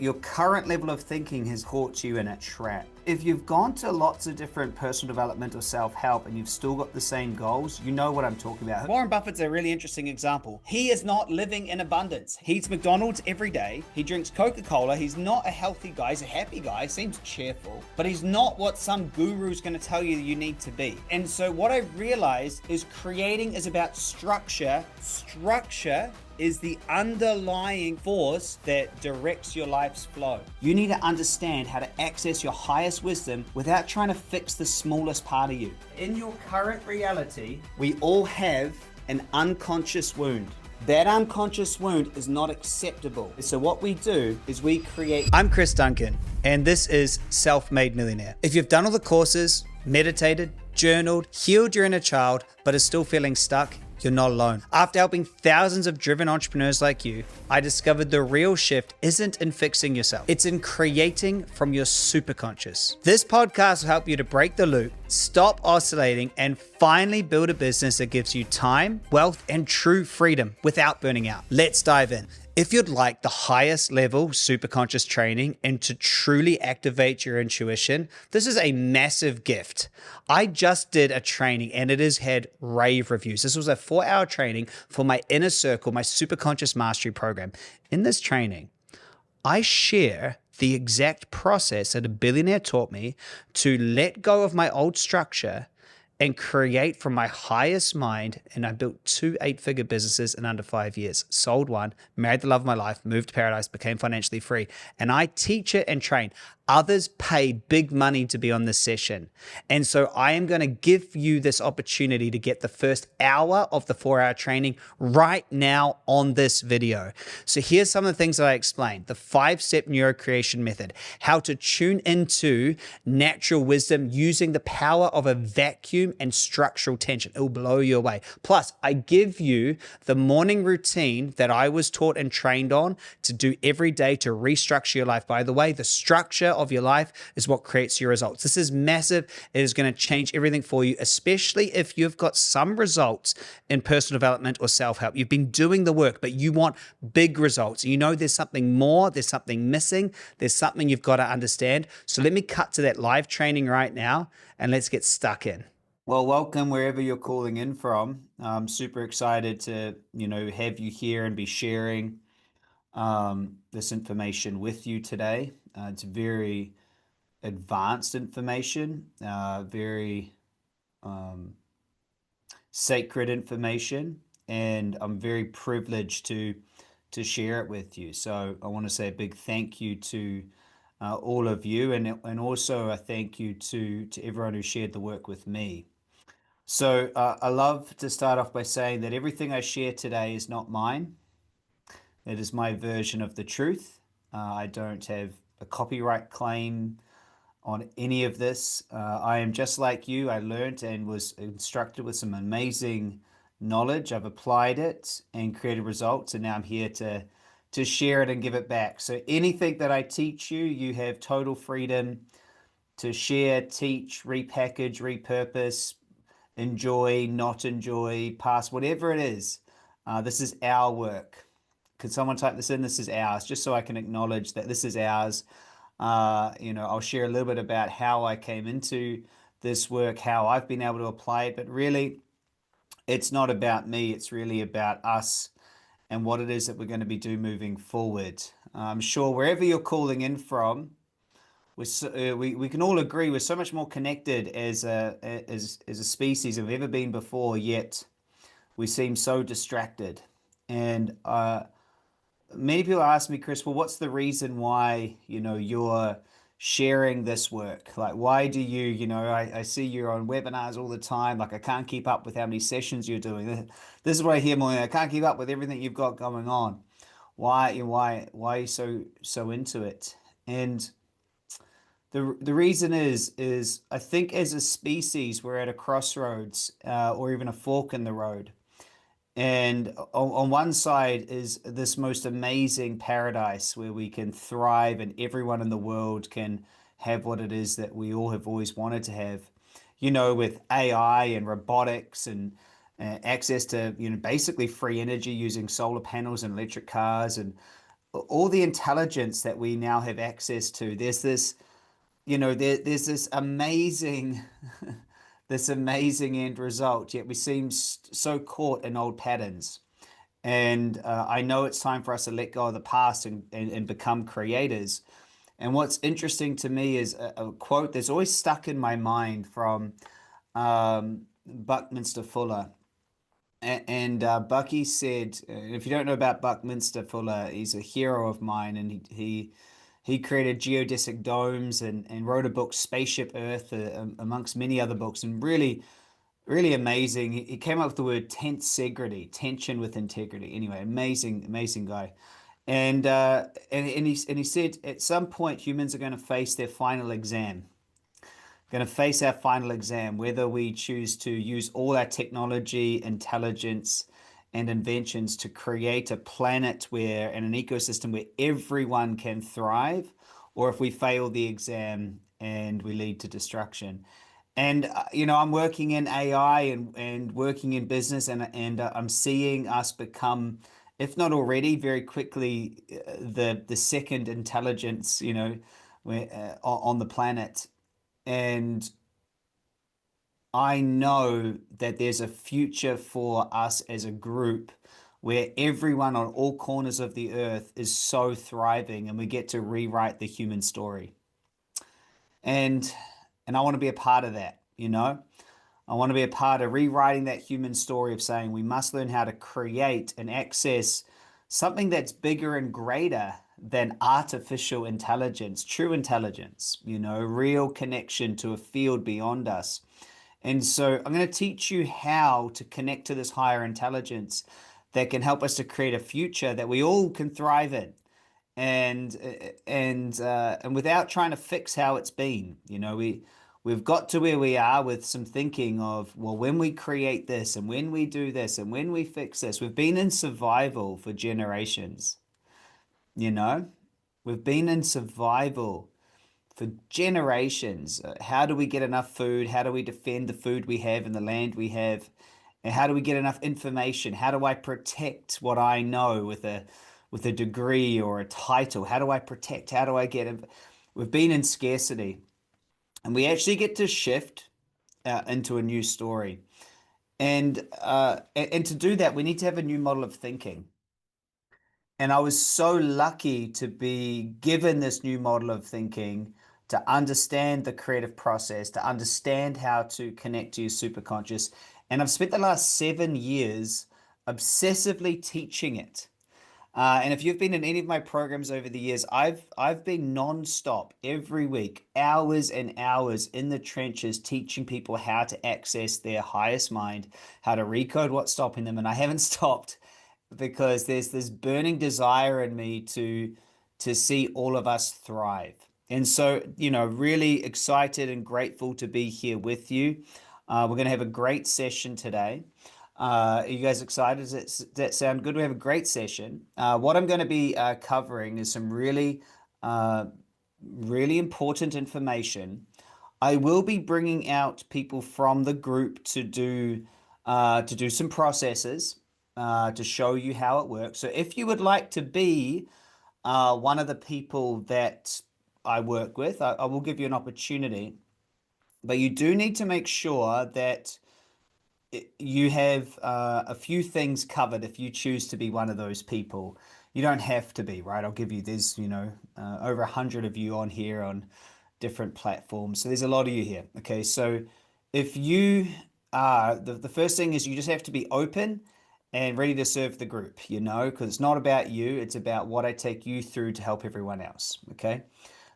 Your current level of thinking has caught you in a trap. If you've gone to lots of different personal development or self-help and you've still got the same goals, you know what I'm talking about. Warren Buffett's a really interesting example. He is not living in abundance. He eats McDonald's every day. He drinks Coca-Cola. He's not a healthy guy. He's a happy guy. Seems cheerful. But he's not what some guru's going to tell you you need to be. And so what I realized is creating is about structure. Structure is the underlying force that directs your life's flow. You need to understand how to access your highest wisdom without trying to fix the smallest part of you. In your current reality, we all have an unconscious wound. That unconscious wound is not acceptable. So what we do is we create... I'm Chris Duncan, and this is Self-Made Millionaire. If you've done all the courses, meditated, journaled, healed your inner child, but are still feeling stuck, you're not alone. After helping thousands of driven entrepreneurs like you, I discovered the real shift isn't in fixing yourself. It's in creating from your superconscious. This podcast will help you to break the loop, stop oscillating, and finally build a business that gives you time, wealth, and true freedom without burning out. Let's dive in. If you'd like the highest level superconscious training and to truly activate your intuition, this is a massive gift. I just did a training and it has had rave reviews. This was a 4-hour training for my inner circle, my superconscious mastery program. In this training, I share the exact process that a billionaire taught me to let go of my old structure and create from my highest mind. And I built 2 8-figure businesses in under 5 years. Sold one, married the love of my life, moved to paradise, became financially free. And I teach it and train. Others pay big money to be on this session. And so I am going to give you this opportunity to get the first hour of the 4-hour training right now on this video. So here's some of the things that I explained. The 5-step neurocreation method, how to tune into natural wisdom using the power of a vacuum and structural tension. It will blow you away. Plus, I give you the morning routine that I was taught and trained on to do every day to restructure your life. By the way, the structure of your life is what creates your results. This is massive. It is going to change everything for you, especially if you've got some results in personal development or self-help. You've been doing the work, but you want big results. You know there's something more, there's something missing, there's something you've got to understand. So let me cut to that live training right now and let's get stuck in. Well, welcome wherever you're calling in from. I'm super excited to, have you here and be sharing this information with you today. It's very advanced information, very sacred information, and I'm very privileged to share it with you. So I want to say a big thank you to all of you, and also a thank you to everyone who shared the work with me. So I love to start off by saying that everything I share today is not mine. It is my version of the truth. I don't have a copyright claim on any of this. I am just like you. I learned and was instructed with some amazing knowledge. I've applied it and created results, and now I'm here to share it and give it back. So anything that I teach you, you have total freedom to share, teach, repackage, repurpose, enjoy, not enjoy, pass, whatever it is. This is our work. Could someone type this in? This is ours, just so I can acknowledge that this is ours. I'll share a little bit about how I came into this work, how I've been able to apply it, but really it's not about me. It's really about us and what it is that we're going to be doing moving forward. I'm sure wherever you're calling in from, we can all agree we're so much more connected as a species than we've ever been before, yet we seem so distracted. And many people ask me, Chris, well, what's the reason why, you're sharing this work? Like, why do you, I see you're on webinars all the time. Like, I can't keep up with how many sessions you're doing. This is what I hear more. I can't keep up with everything you've got going on. Why are you so into it? And the reason is I think as a species, we're at a crossroads or even a fork in the road. And on one side is this most amazing paradise where we can thrive and everyone in the world can have what it is that we all have always wanted to have, with AI and robotics and access to, basically free energy using solar panels and electric cars and all the intelligence that we now have access to. There's this, there's this amazing, this amazing end result. Yet we seem so caught in old patterns. And I know it's time for us to let go of the past and become creators. And what's interesting to me is a quote that's always stuck in my mind from Buckminster Fuller. And Bucky said, if you don't know about Buckminster Fuller, he's a hero of mine, and he created geodesic domes and wrote a book, Spaceship Earth, amongst many other books, and really amazing. He came up with the word tensegrity, tension with integrity. Anyway, amazing guy. And he said at some point humans are going to face their final exam, going to face our final exam, whether we choose to use all our technology, intelligence, and inventions to create a planet where, and an ecosystem where everyone can thrive, or if we fail the exam and we lead to destruction. And I'm working in AI and working in business, and I'm seeing us become, if not already, very quickly the second intelligence, on the planet. And I know that there's a future for us as a group where everyone on all corners of the earth is so thriving, and we get to rewrite the human story. And I want to be a part of that. I want to be a part of rewriting that human story of saying we must learn how to create and access something that's bigger and greater than artificial intelligence, true intelligence, real connection to a field beyond us. And so I'm going to teach you how to connect to this higher intelligence that can help us to create a future that we all can thrive in, and without trying to fix how it's been. We've got to where we are with some thinking of, well, when we create this and when we do this and when we fix this, we've been in survival for generations, you know? We've been in survival for generations. How do we get enough food? How do we defend the food we have and the land we have? And how do we get enough information? How do I protect what I know with a degree or a title? How do I protect? How do I get? We've been in scarcity, and we actually get to shift into a new story. And to do that, we need to have a new model of thinking. And I was so lucky to be given this new model of thinking, to understand the creative process, to understand how to connect to your superconscious. And I've spent the last 7 years obsessively teaching it. And if you've been in any of my programs over the years, I've been non-stop every week, hours and hours in the trenches, teaching people how to access their highest mind, how to recode what's stopping them. And I haven't stopped because there's this burning desire in me to see all of us thrive. And so, really excited and grateful to be here with you. We're going to have a great session today. Are you guys excited? Does that sound good? We have a great session. What I'm going to be covering is some really important information. I will be bringing out people from the group to do some processes to show you how it works. So if you would like to be one of the people that I work with, I will give you an opportunity. But you do need to make sure that you have a few things covered if you choose to be one of those people. You don't have to be, right? I'll give you, there's, over 100 of you on here on different platforms. So there's a lot of you here. Okay. So if you are, the first thing is you just have to be open and ready to serve the group, because it's not about you. It's about what I take you through to help everyone else. Okay.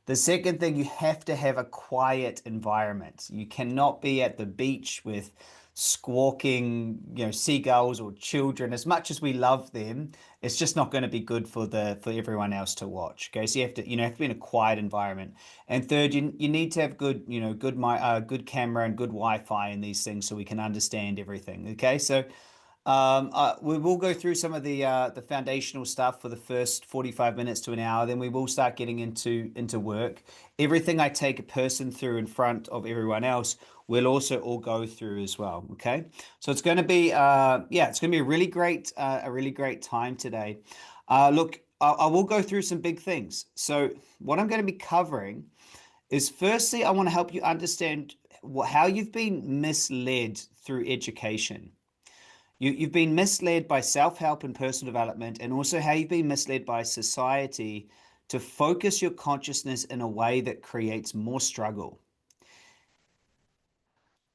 The second thing, you have to have a quiet environment. You cannot be at the beach with squawking, seagulls or children. As much as we love them, it's just not going to be good for everyone else to watch. Okay, so you have to be in a quiet environment. And third, you need to have good camera and good Wi-Fi in these things so we can understand everything. Okay, so we will go through some of the foundational stuff for the first 45 minutes to an hour. Then we will start getting into work. Everything I take a person through in front of everyone else, we'll also all go through as well. Okay, so it's going to be it's going to be a really great time today. Look, I will go through some big things. So what I'm going to be covering is firstly, I want to help you understand how you've been misled through education. You've been misled by self-help and personal development, and also how you've been misled by society to focus your consciousness in a way that creates more struggle.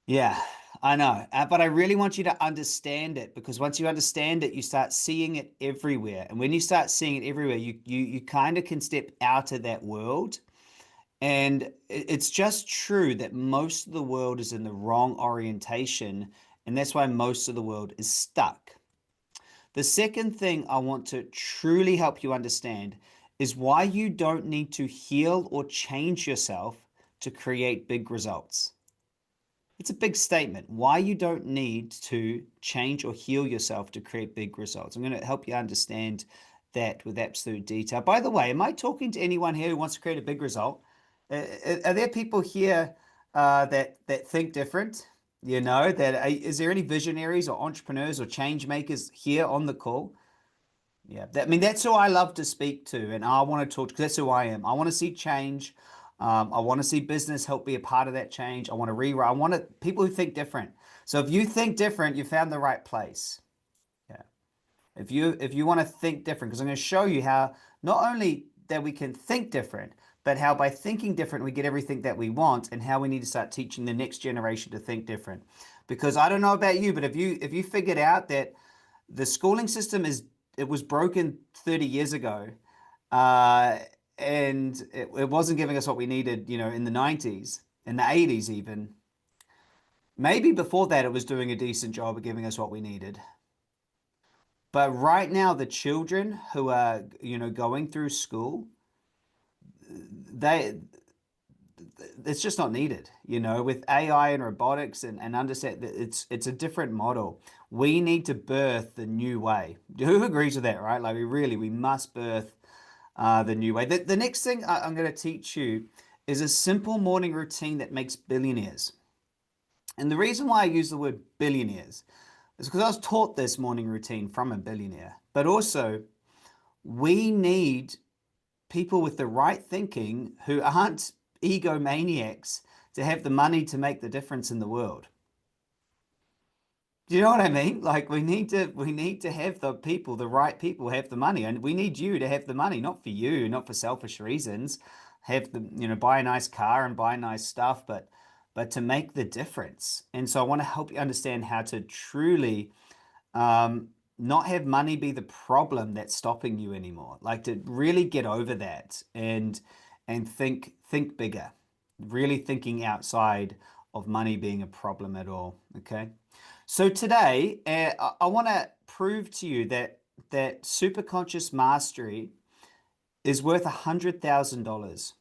Yeah, I know. But I really want you to understand it, because once you understand it, you start seeing it everywhere. And when you start seeing it everywhere, you kind of can step out of that world. And it's just true that most of the world is in the wrong orientation, and that's why most of the world is stuck. The second thing I want to truly help you understand is why you don't need to heal or change yourself to create big results. It's a big statement. Why you don't need to change or heal yourself to create big results. I'm going to help you understand that with absolute detail. By the way, am I talking to anyone here who wants to create a big result? Are there people here that think different? You know, is there any visionaries or entrepreneurs or change makers here on the call? Yeah, I mean, that's who I love to speak to, and I want to talk because that's who I am. I want to see change. I want to see business help be a part of that change. I want to rewrite. I want to people who think different. So if you think different, you found the right place. Yeah. If you want to think different, because I'm going to show you how not only that we can think different, but how by thinking different we get everything that we want, and how we need to start teaching the next generation to think different. Because I don't know about you, but if you figured out that the schooling system it was broken 30 years ago, uh, and it wasn't giving us what we needed, in the 90s, in the 80s even. Maybe before that it was doing a decent job of giving us what we needed. But right now, the children who are, going through school, they it's just not needed, with AI and robotics and understand that it's a different model. We need to birth the new way. Who agrees with that, right? Like we must birth the new way. The next thing I'm going to teach you is a simple morning routine that makes billionaires. And the reason why I use the word billionaires is because I was taught this morning routine from a billionaire. But also, we need people with the right thinking who aren't egomaniacs to have the money to make the difference in the world. Do you know what I mean? Like we need to have the right people have the money, and we need you to have the money, not for you, not for selfish reasons. Have the, buy a nice car and buy nice stuff, but to make the difference. And so I want to help you understand how to truly not have money be the problem that's stopping you anymore. Like to really get over that and think bigger, really thinking outside of money being a problem at all. Okay. So today, I want to prove to you that superconscious mastery is worth $100,000.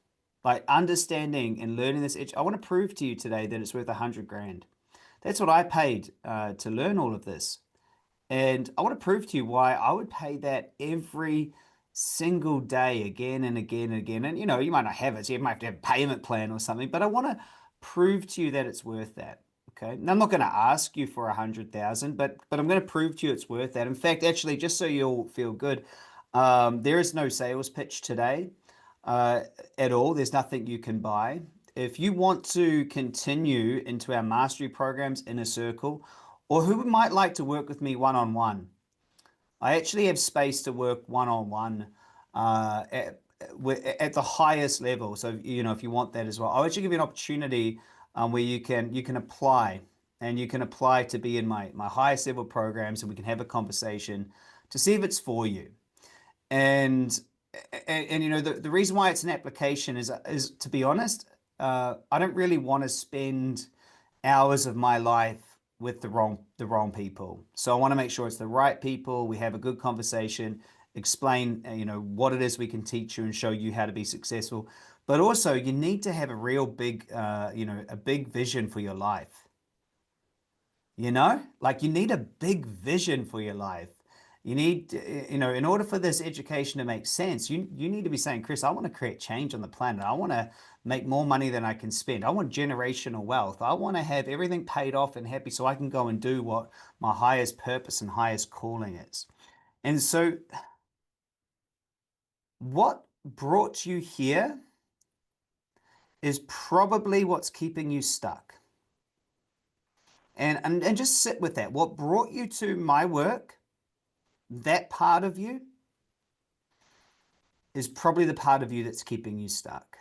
Like understanding and learning this, I want to prove to you today that it's worth 100 grand. That's what I paid to learn all of this. And I want to prove to you why I would pay that every single day again and again and again. And you might not have it, so you might have to have a payment plan or something, but I want to prove to you that it's worth that. Okay. Now I'm not going to ask you for 100,000, but I'm going to prove to you it's worth that. In fact, actually, just so you'll feel good, there is no sales pitch today uh, at all. There's nothing you can buy. If you want to continue into our mastery programs in a circle, or who might like to work with me one on one, I actually have space to work one on one at the highest level. So if you want that as well, I'll actually give you an opportunity where you can apply, and you can apply to be in my highest level programs, and we can have a conversation to see if it's for you. And the reason why it's an application is to be honest, I don't really want to spend hours of my life with the wrong people. So I want to make sure it's the right people. We have a good conversation, explain what it is we can teach you and show you how to be successful. But also you need to have a real big a big vision for your life. Like you need a big vision for your life. You need, in order for this education to make sense, you need to be saying, Chris, I want to create change on the planet. I want to make more money than I can spend. I want generational wealth. I want to have everything paid off and happy so I can go and do what my highest purpose and highest calling is. And so what brought you here is probably what's keeping you stuck. And just sit with that. What brought you to my work, that part of you, is probably the part of you that's keeping you stuck.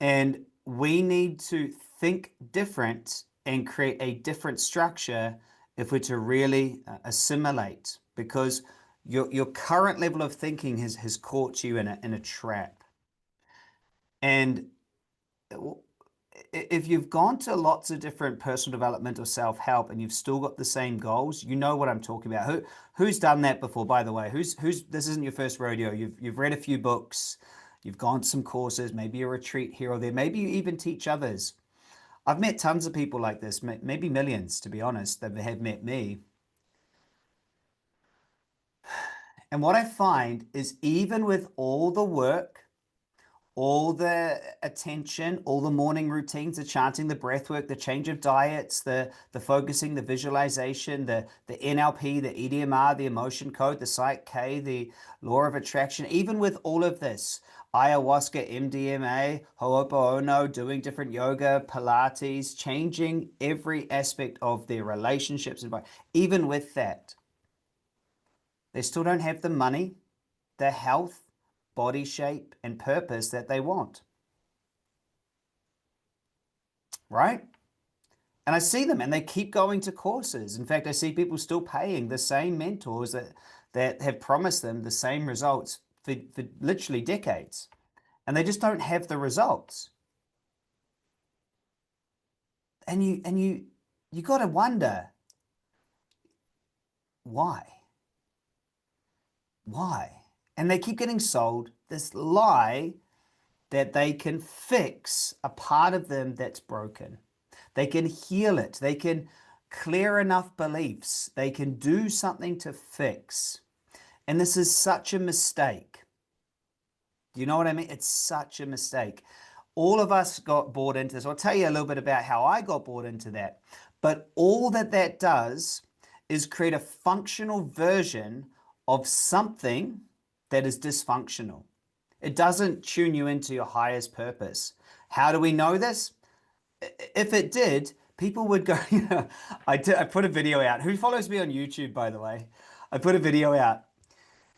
And we need to think different and create a different structure if we're to really assimilate, because your current level of thinking has caught you in a trap. And if you've gone to lots of different personal development or self-help and you've still got the same goals, you know what I'm talking about. Who's done that before, by the way? Who's this isn't your first rodeo. You've read a few books, you've gone to some courses, maybe a retreat here or there, maybe you even teach others. I've met tons of people like this, maybe millions, to be honest, that have met me. And what I find is even with all the work, all the attention, all the morning routines, the chanting, the breath work, the change of diets, the focusing, the visualization, the NLP, the EDMR, the emotion code, the Psych K, the law of attraction, even with all of this, ayahuasca, MDMA, Ho'oponopono, doing different yoga, Pilates, changing every aspect of their relationships, and even with that, they still don't have the money, the health, body shape, and purpose that they want. Right? And I see them and they keep going to courses. In fact, I see people still paying the same mentors that have promised them the same results for literally decades. And they just don't have the results. And you got to wonder why? Why? And they keep getting sold this lie that they can fix a part of them that's broken. They can heal it. They can clear enough beliefs. They can do something to fix. And this is such a mistake. Do you know what I mean? It's such a mistake. All of us got bought into this. I'll tell you a little bit about how I got bought into that. But all that does is create a functional version of something that is dysfunctional. It doesn't tune you into your highest purpose. How do we know this? If it did, people would go, I put a video out. Who follows me on YouTube, by the way? I put a video out.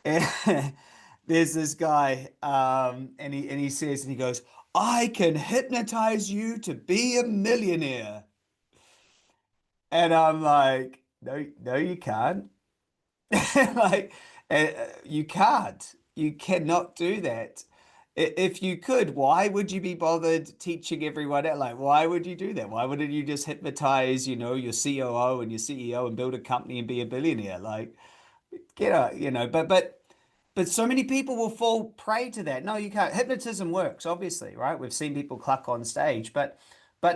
There's this guy, and he says, and he goes, I can hypnotize you to be a millionaire. And I'm like, no, you can't. Like, you can't. You cannot do that. If you could, why would you be bothered teaching everyone else? Like, why would you do that? Why wouldn't you just hypnotize, your COO and your CEO and build a company and be a billionaire? Like, get out, but so many people will fall prey to that. No, you can't. Hypnotism works, obviously, right? We've seen people cluck on stage, but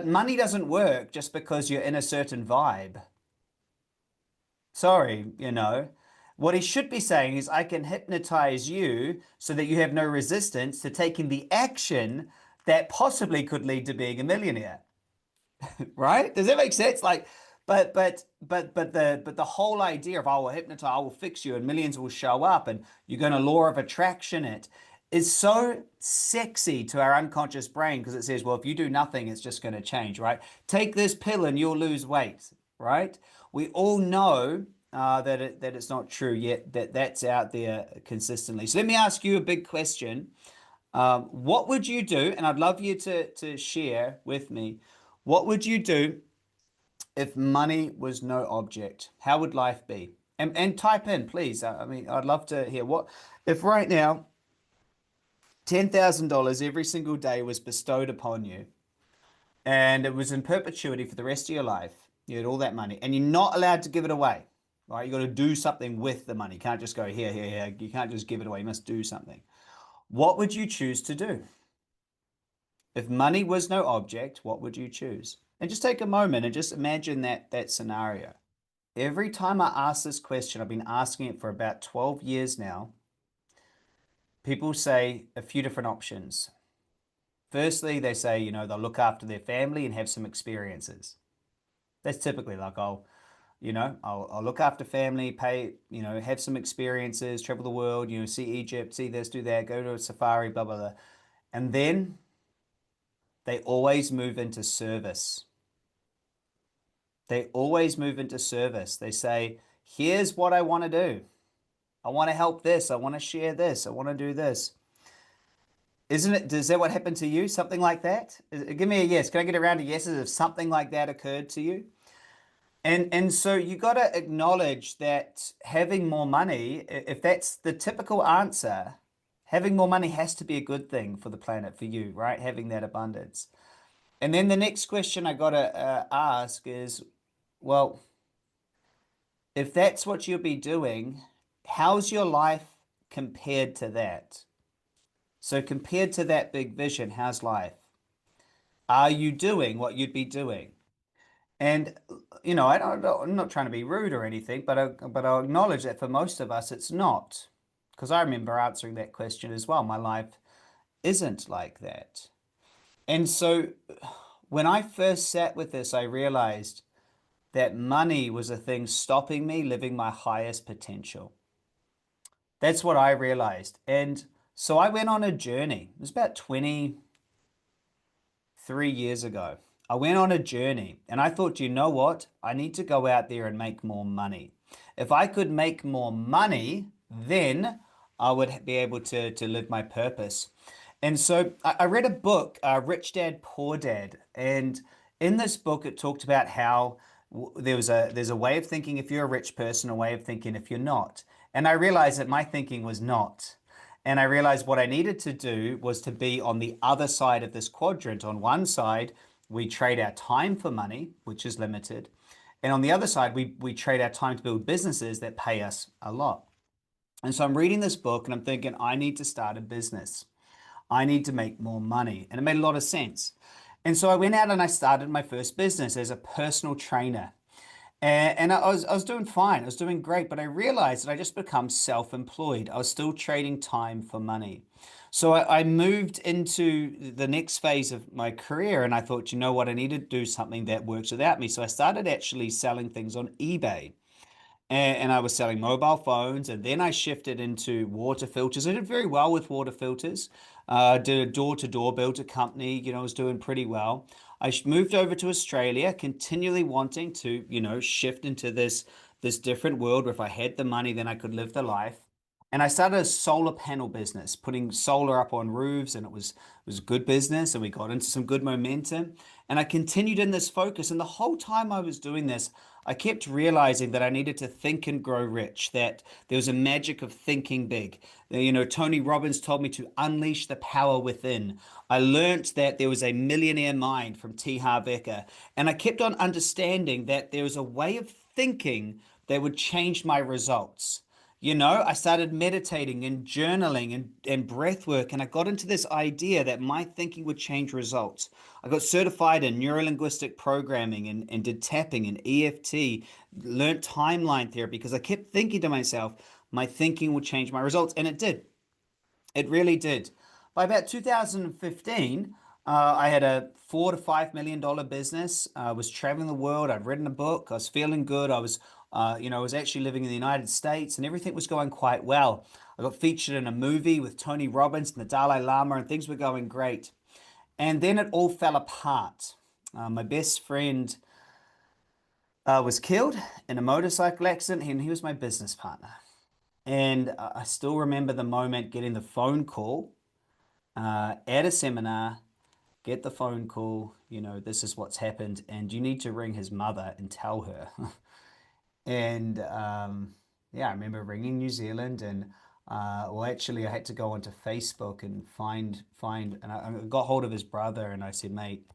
money doesn't work just because you're in a certain vibe. Sorry. What he should be saying is, I can hypnotize you so that you have no resistance to taking the action that possibly could lead to being a millionaire. Right? Does that make sense? Like, but the whole idea of I will hypnotize, I will fix you, and millions will show up, and you're going to law of attraction it is so sexy to our unconscious brain because it says, well, if you do nothing, it's just going to change, right? Take this pill and you'll lose weight, right? We all know that it's not true yet, that's out there consistently. So let me ask you a big question. What would you do? And I'd love you to share with me. What would you do if money was no object? How would life be? And type in, please. I mean, I'd love to hear what if right now $10,000 every single day was bestowed upon you and it was in perpetuity for the rest of your life. You had all that money and you're not allowed to give it away, right? You got to do something with the money. You can't just go here, here, here. You can't just give it away. You must do something. What would you choose to do? If money was no object, what would you choose? And just take a moment and just imagine that scenario. Every time I ask this question, I've been asking it for about 12 years now. People say a few different options. Firstly, they say, they'll look after their family and have some experiences. That's typically like, I'll look after family, pay, have some experiences, travel the world, see Egypt, see this, do that, go to a safari, blah, blah, blah. And then they always move into service. They always move into service. They say, here's what I want to do. I want to help this. I want to share this. I want to do this. Isn't it? Is that what happened to you? Something like that? Give me a yes. Can I get around to yeses if something like that occurred to you? And so you got to acknowledge that having more money, if that's the typical answer, having more money has to be a good thing for the planet, for you, right? Having that abundance. And then the next question I got to ask is, well, if that's what you'll be doing, how's your life compared to that? So compared to that big vision, how's life? Are you doing what you'd be doing? And I'm not trying to be rude or anything, but I'll acknowledge that for most of us, it's not. Because I remember answering that question as well. My life isn't like that. And so when I first sat with this, I realized that money was a thing stopping me living my highest potential. That's what I realized. And so I went on a journey. It was about 23 years ago. I went on a journey and I thought, you know what? I need to go out there and make more money. If I could make more money, then I would be able to live my purpose. And so I read a book, Rich Dad, Poor Dad. And in this book, it talked about how there's a way of thinking if you're a rich person, a way of thinking if you're not. And I realized that my thinking was not. And I realized what I needed to do was to be on the other side of this quadrant. On one side, we trade our time for money, which is limited. And on the other side, we trade our time to build businesses that pay us a lot. And so I'm reading this book and I'm thinking, I need to start a business. I need to make more money. And it made a lot of sense. And so I went out and I started my first business as a personal trainer. And I was doing fine. I was doing great, but I realized that I just become self-employed. I was still trading time for money. So I moved into the next phase of my career and I thought, you know what, I need to do something that works without me. So I started actually selling things on eBay. And I was selling mobile phones, and then I shifted into water filters. I did very well with water filters. Did a door-to-door, built a company. I was doing pretty well. Moved over to Australia, continually wanting to, shift into this different world where if I had the money, then I could live the life. And I started a solar panel business, putting solar up on roofs, and it was good business, and we got into some good momentum. And I continued in this focus, and the whole time I was doing this, I kept realizing that I needed to think and grow rich, that there was a magic of thinking big. Tony Robbins told me to unleash the power within. I learnt that there was a millionaire mind from T. Harv Eker, and I kept on understanding that there was a way of thinking that would change my results. I started meditating and journaling and breath work, and I got into this idea that my thinking would change results. I got certified in neurolinguistic programming and did tapping and EFT, learned timeline therapy because I kept thinking to myself, my thinking will change my results. And it did. It really did. By about 2015, I had a $4 to $5 million business. I was traveling the world. I'd written a book. I was feeling good. I was actually living in the United States, and everything was going quite well. I got featured in a movie with Tony Robbins and the Dalai Lama, and things were going great. And then it all fell apart. My best friend was killed in a motorcycle accident, and he was my business partner. And I still remember the moment getting the phone call at a seminar, get the phone call, this is what's happened, and you need to ring his mother and tell her. And yeah, I remember ringing New Zealand, and well, actually, I had to go onto Facebook and and I got hold of his brother, and I said, mate,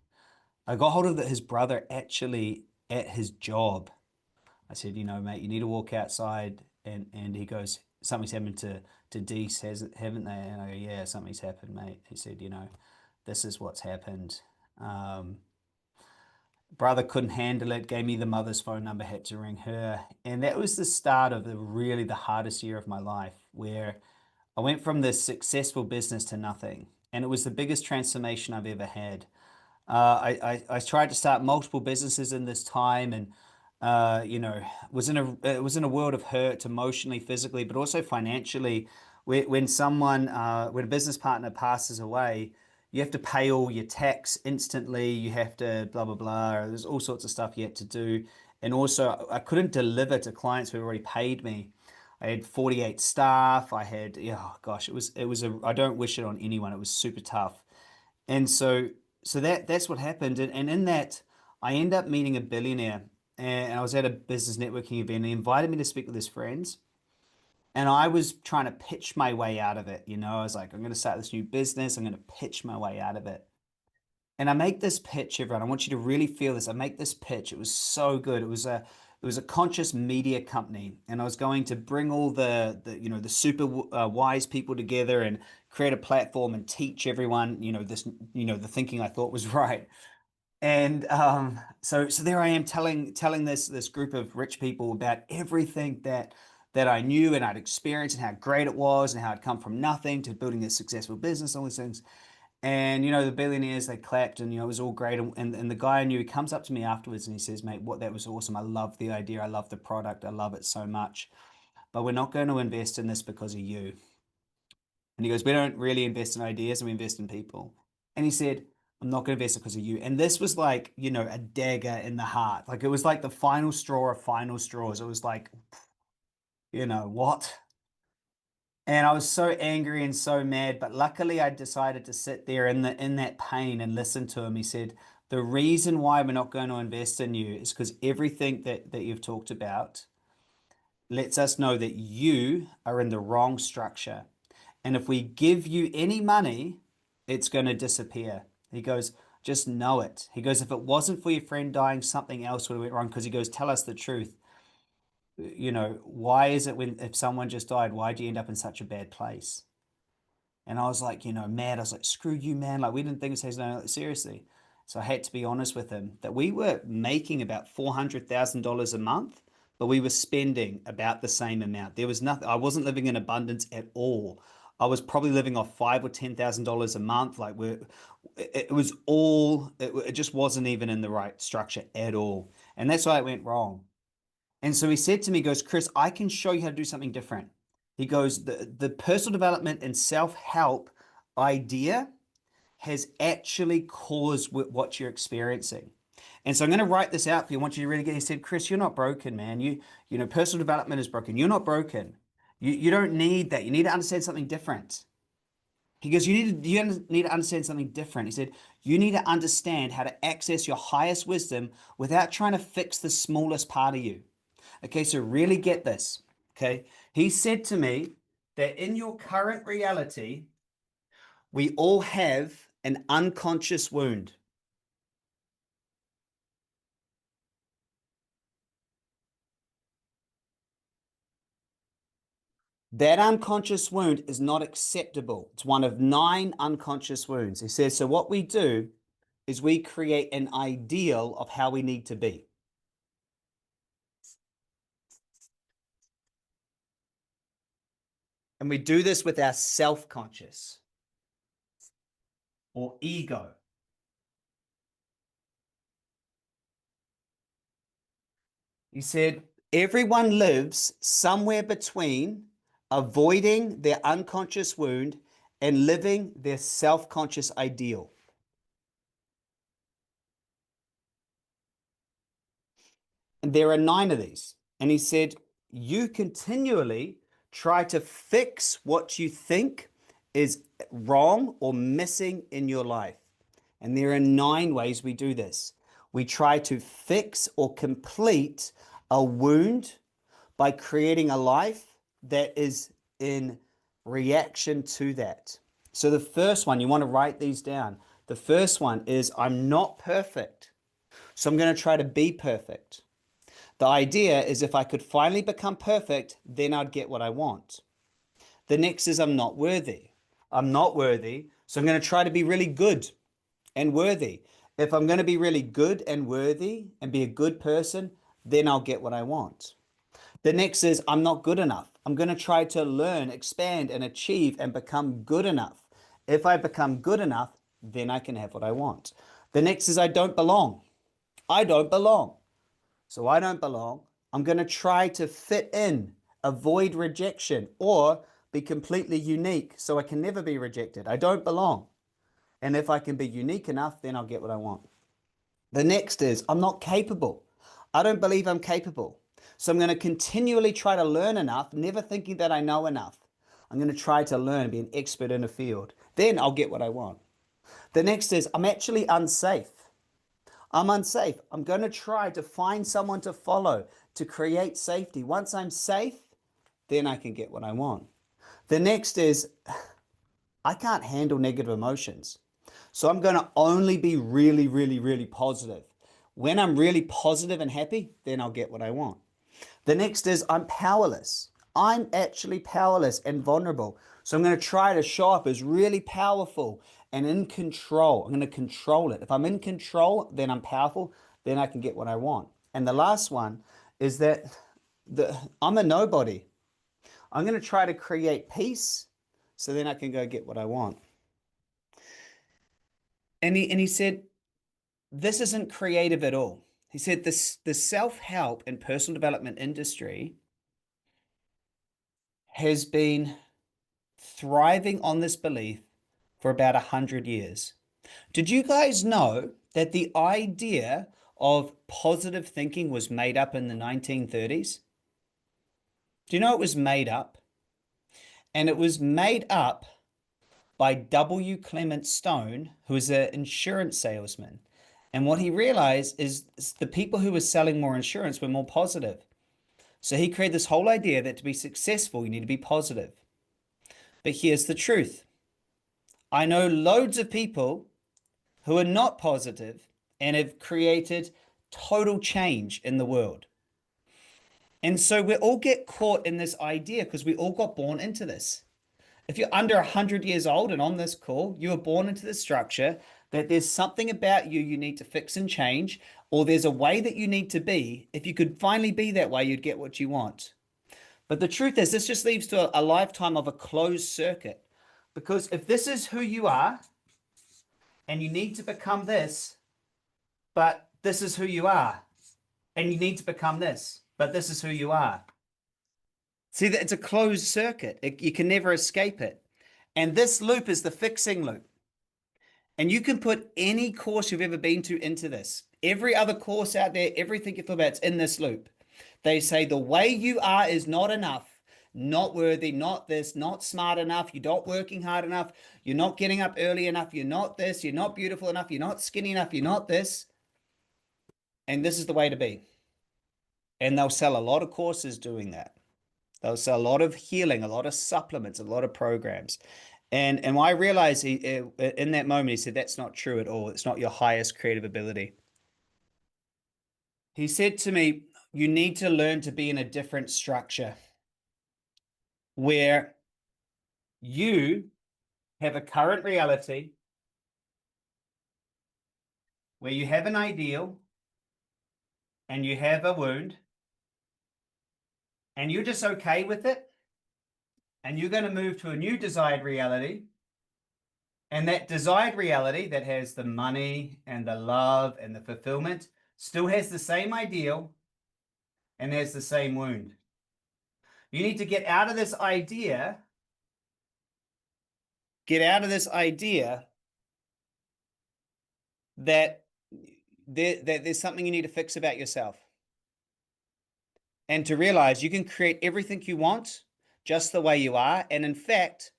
I got hold of his brother actually at his job. I said, mate, you need to walk outside. And he goes, something's happened to Deese, haven't they? And I go, yeah, something's happened, mate. He said, this is what's happened. Um, Brother couldn't handle it, gave me the mother's phone number, had to ring her. And that was the start of really the hardest year of my life, where I went from this successful business to nothing. And it was the biggest transformation I've ever had. I tried to start multiple businesses in this time, and you know, was in a world of hurt emotionally, physically, but also financially. When a business partner passes away, you have to pay all your tax instantly. You have to blah blah blah. There's all sorts of stuff you have to do, and also I couldn't deliver to clients who had already paid me. I had 48 staff. I had, yeah, oh gosh, it was a. I don't wish it on anyone. It was super tough. And so that's what happened. And in that, I end up meeting a billionaire. And I was at a business networking event. And he invited me to speak with his friends. And I was trying to pitch my way out of it. You know, I was like, I'm going to start this new business. I'm going to pitch my way out of it. And I make this pitch, everyone. I want you to really feel this. I make this pitch. It was so good. It was a conscious media company, and I was going to bring all the super wise people together and create a platform and teach everyone the thinking I thought was right. And so there I am telling this group of rich people about everything that I knew and I'd experienced and how great it was and how I'd come from nothing to building a successful business, all these things. And the billionaires, they clapped, and it was all great. And the guy I knew, he comes up to me afterwards and he says, "Mate, what that was awesome. I love the idea. I love the product. I love it so much. But we're not going to invest in this because of you." And he goes, "We don't really invest in ideas, and we invest in people." And he said, "I'm not going to invest because of you." And this was like, a dagger in the heart. Like it was like the final straw of final straws. It was like, what? And I was so angry and so mad, but luckily I decided to sit there in that pain and listen to him. He said, "The reason why we're not going to invest in you is because everything that you've talked about lets us know that you are in the wrong structure. And if we give you any money, it's going to disappear." He goes, "Just know it." He goes, "If it wasn't for your friend dying, something else would have went wrong." Because he goes, "Tell us the truth. Why is it if someone just died, why do you end up in such a bad place?" And I was like, mad. I was like, "Screw you, man." Like, we didn't think it was no, seriously. So I had to be honest with him that we were making about $400,000 a month, but we were spending about the same amount. There was nothing, I wasn't living in abundance at all. I was probably living off five or $10,000 a month. Like it was all, it just wasn't even in the right structure at all. And that's why it went wrong. And so he said to me, he goes, "Chris, I can show you how to do something different." He goes, the personal development and self-help idea has actually caused what you're experiencing. And so I'm going to write this out for you. I want you to really get, he said, "Chris, you're not broken, man. Personal development is broken. You're not broken. You don't need that. You need to understand something different." He goes, "You need to understand something different." He said, "You need to understand how to access your highest wisdom without trying to fix the smallest part of you." Okay, so really get this. Okay, he said to me that in your current reality, we all have an unconscious wound. That unconscious wound is not acceptable. It's one of 9 unconscious wounds. He says, so what we do is we create an ideal of how we need to be. And we do this with our self-conscious or ego. He said, everyone lives somewhere between avoiding their unconscious wound and living their self-conscious ideal. And there are 9 of these. And he said, you continually try to fix what you think is wrong or missing in your life. And there are 9 ways we do this. We try to fix or complete a wound by creating a life that is in reaction to that. So the first one, you want to write these down. The first one is, I'm not perfect, so I'm going to try to be perfect. The idea is if I could finally become perfect, then I'd get what I want. The next is, I'm not worthy. I'm not worthy, so I'm going to try to be really good and worthy. If I'm going to be really good and worthy and be a good person, then I'll get what I want. The next is, I'm not good enough. I'm going to try to learn, expand, and achieve and become good enough. If I become good enough, then I can have what I want. The next is, I don't belong. I don't belong. So I don't belong. I'm going to try to fit in, avoid rejection, or be completely unique so I can never be rejected. I don't belong. And if I can be unique enough, then I'll get what I want. The next is I'm not capable. I don't believe I'm capable. So I'm going to continually try to learn enough, never thinking that I know enough. I'm going to try to learn and be an expert in a field. Then I'll get what I want. The next is I'm actually unsafe. I'm unsafe. I'm going to try to find someone to follow to create safety. Once I'm safe, then I can get what I want. The next is I can't handle negative emotions. So I'm going to only be really, really, really positive. When I'm really positive and happy, then I'll get what I want. The next is I'm powerless. I'm actually powerless and vulnerable. So I'm going to try to show up as really powerful and in control. I'm going to control it. If I'm in control, then I'm powerful. Then I can get what I want. And the last one is that I'm a nobody. I'm going to try to create peace so then I can go get what I want. And he said, this isn't creative at all. He said the self-help and personal development industry has been thriving on this belief for about 100 years. Did you guys know that the idea of positive thinking was made up in the 1930s? Do you know it was made up? And it was made up by W. Clement Stone, who was an insurance salesman. And what he realized is the people who were selling more insurance were more positive. So he created this whole idea that to be successful, you need to be positive. But here's the truth. I know loads of people who are not positive and have created total change in the world. And so we all get caught in this idea because we all got born into this. If you're under 100 years old and on this call, you were born into the structure that there's something about you need to fix and change, or there's a way that you need to be. If you could finally be that way, you'd get what you want. But the truth is, this just leads to a lifetime of a closed circuit. Because if this is who you are, and you need to become this, but this is who you are, and you need to become this, but this is who you are. See, that it's a closed circuit. You can never escape it. And this loop is the fixing loop. And you can put any course you've ever been to into this. Every other course out there, everything you thought about, it's in this loop. They say the way you are is not enough, not worthy, not this, not smart enough, you're not working hard enough, you're not getting up early enough, you're not this, you're not beautiful enough, you're not skinny enough, you're not this. And this is the way to be. And they'll sell a lot of courses doing that. They'll sell a lot of healing, a lot of supplements, a lot of programs. And I realized in that moment, he said, that's not true at all. It's not your highest creative ability. He said to me, you need to learn to be in a different structure where you have a current reality, where you have an ideal and you have a wound, and you're just okay with it. And you're going to move to a new desired reality. And that desired reality that has the money and the love and the fulfillment still has the same ideal and has the same wound. You need to get out of this idea, that there's something you need to fix about yourself. And to realize you can create everything you want just the way you are. And in fact,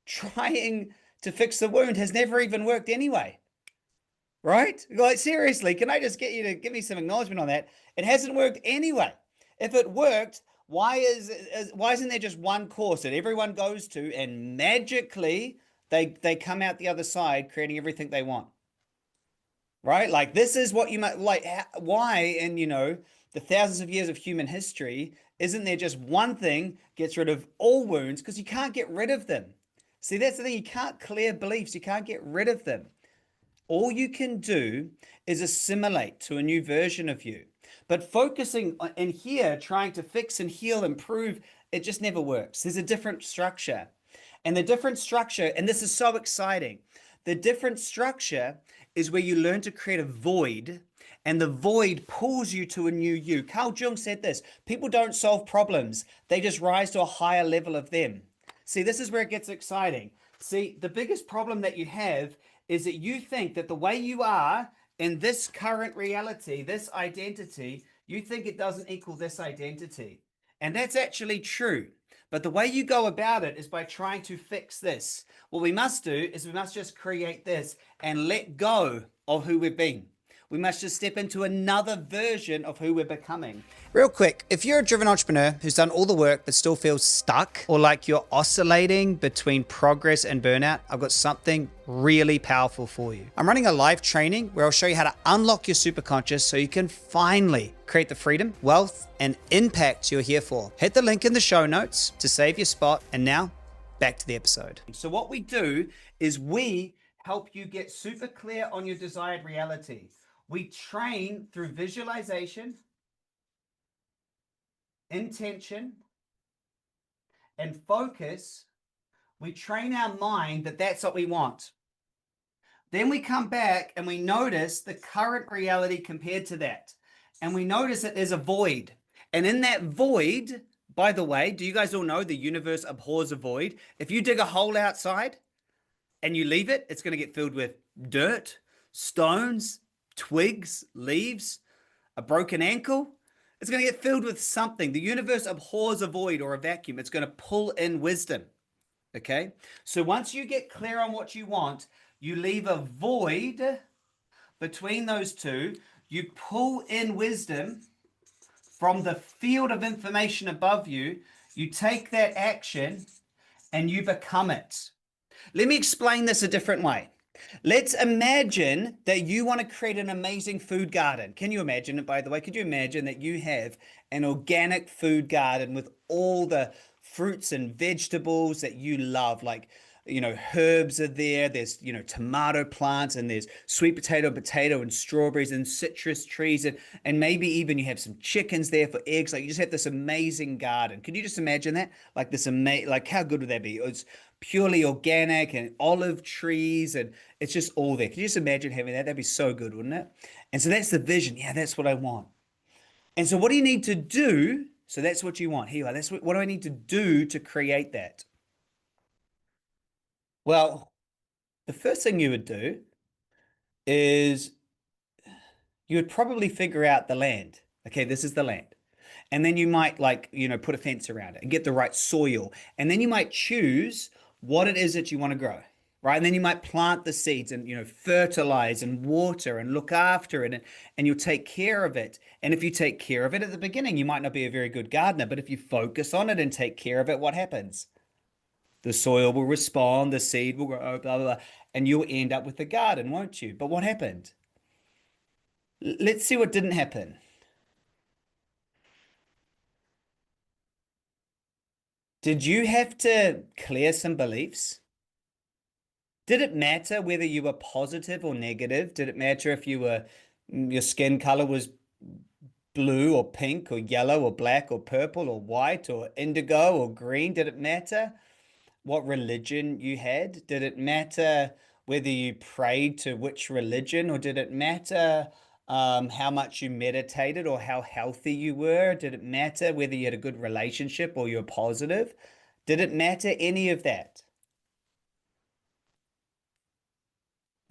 trying to fix the wound has never even worked anyway. Right? Like, seriously, can I just get you to give me some acknowledgement on that? It hasn't worked anyway. If it worked, why isn't there just one course that everyone goes to and magically they come out the other side creating everything they want? Right? Like, this is what you might like. Why, in the thousands of years of human history, isn't there just one thing gets rid of all wounds? Because you can't get rid of them. See, that's the thing. You can't clear beliefs. You can't get rid of them. All you can do is assimilate to a new version of you. But focusing in here, trying to fix and heal, improve, it just never works. There's a different structure. And the different structure, and this is so exciting, the different structure is where you learn to create a void and the void pulls you to a new you. Carl Jung said this: people don't solve problems, they just rise to a higher level of them. See, this is where it gets exciting. See, the biggest problem that you have is that you think that the way you are in this current reality, this identity, you think it doesn't equal this identity. And that's actually true. But the way you go about it is by trying to fix this. What we must do is we must just create this and let go of who we've been. We must just step into another version of who we're becoming. Real quick, if you're a driven entrepreneur who's done all the work but still feels stuck, or like you're oscillating between progress and burnout, I've got something really powerful for you. I'm running a live training where I'll show you how to unlock your superconscious so you can finally create the freedom, wealth, and impact you're here for. Hit the link in the show notes to save your spot. And now, back to the episode. So what we do is we help you get super clear on your desired reality. We train through visualization, intention, and focus. We train our mind that that's what we want. Then we come back and we notice the current reality compared to that. And we notice that there's a void. And in that void, by the way, do you guys all know the universe abhors a void? If you dig a hole outside and you leave it, it's going to get filled with dirt, stones, twigs, leaves, a broken ankle. It's going to get filled with something. The universe abhors a void or a vacuum. It's going to pull in wisdom. Okay? So once you get clear on what you want, you leave a void between those two. You pull in wisdom from the field of information above you. You take that action and you become it. Let me explain this a different way. Let's imagine that you want to create an amazing food garden. Can you imagine it, by the way? Could you imagine that you have an organic food garden with all the fruits and vegetables that you love? Like, herbs are there. There's, tomato plants, and there's sweet potato, and strawberries and citrus trees. And maybe even you have some chickens there for eggs. Like, you just have this amazing garden. Can you just imagine that? Like this amazing, like how good would that be? It's purely organic and olive trees, and it's just all there. Can you just imagine having that? That'd be so good, wouldn't it? And so that's the vision. Yeah, that's what I want. And so what do you need to do? So that's what you want. Here you are. That's what do I need to do to create that? Well, the first thing you would do is you would probably figure out the land. Okay, this is the land. And then you might put a fence around it and get the right soil. And then you might choose what it is that you want to grow, right? And then you might plant the seeds and, fertilize and water and look after it, and you'll take care of it. And if you take care of it at the beginning, you might not be a very good gardener, but if you focus on it and take care of it, what happens? The soil will respond, the seed will grow, blah, blah, blah, and you'll end up with the garden, won't you? But what happened? Let's see what didn't happen. Did you have to clear some beliefs? Did it matter whether you were positive or negative? Did it matter if your skin color was blue or pink or yellow or black or purple or white or indigo or green? Did it matter what religion you had? Did it matter whether you prayed to which religion, or did it matter how much you meditated or how healthy you were? Did it matter whether you had a good relationship or you were positive? Did it matter any of that?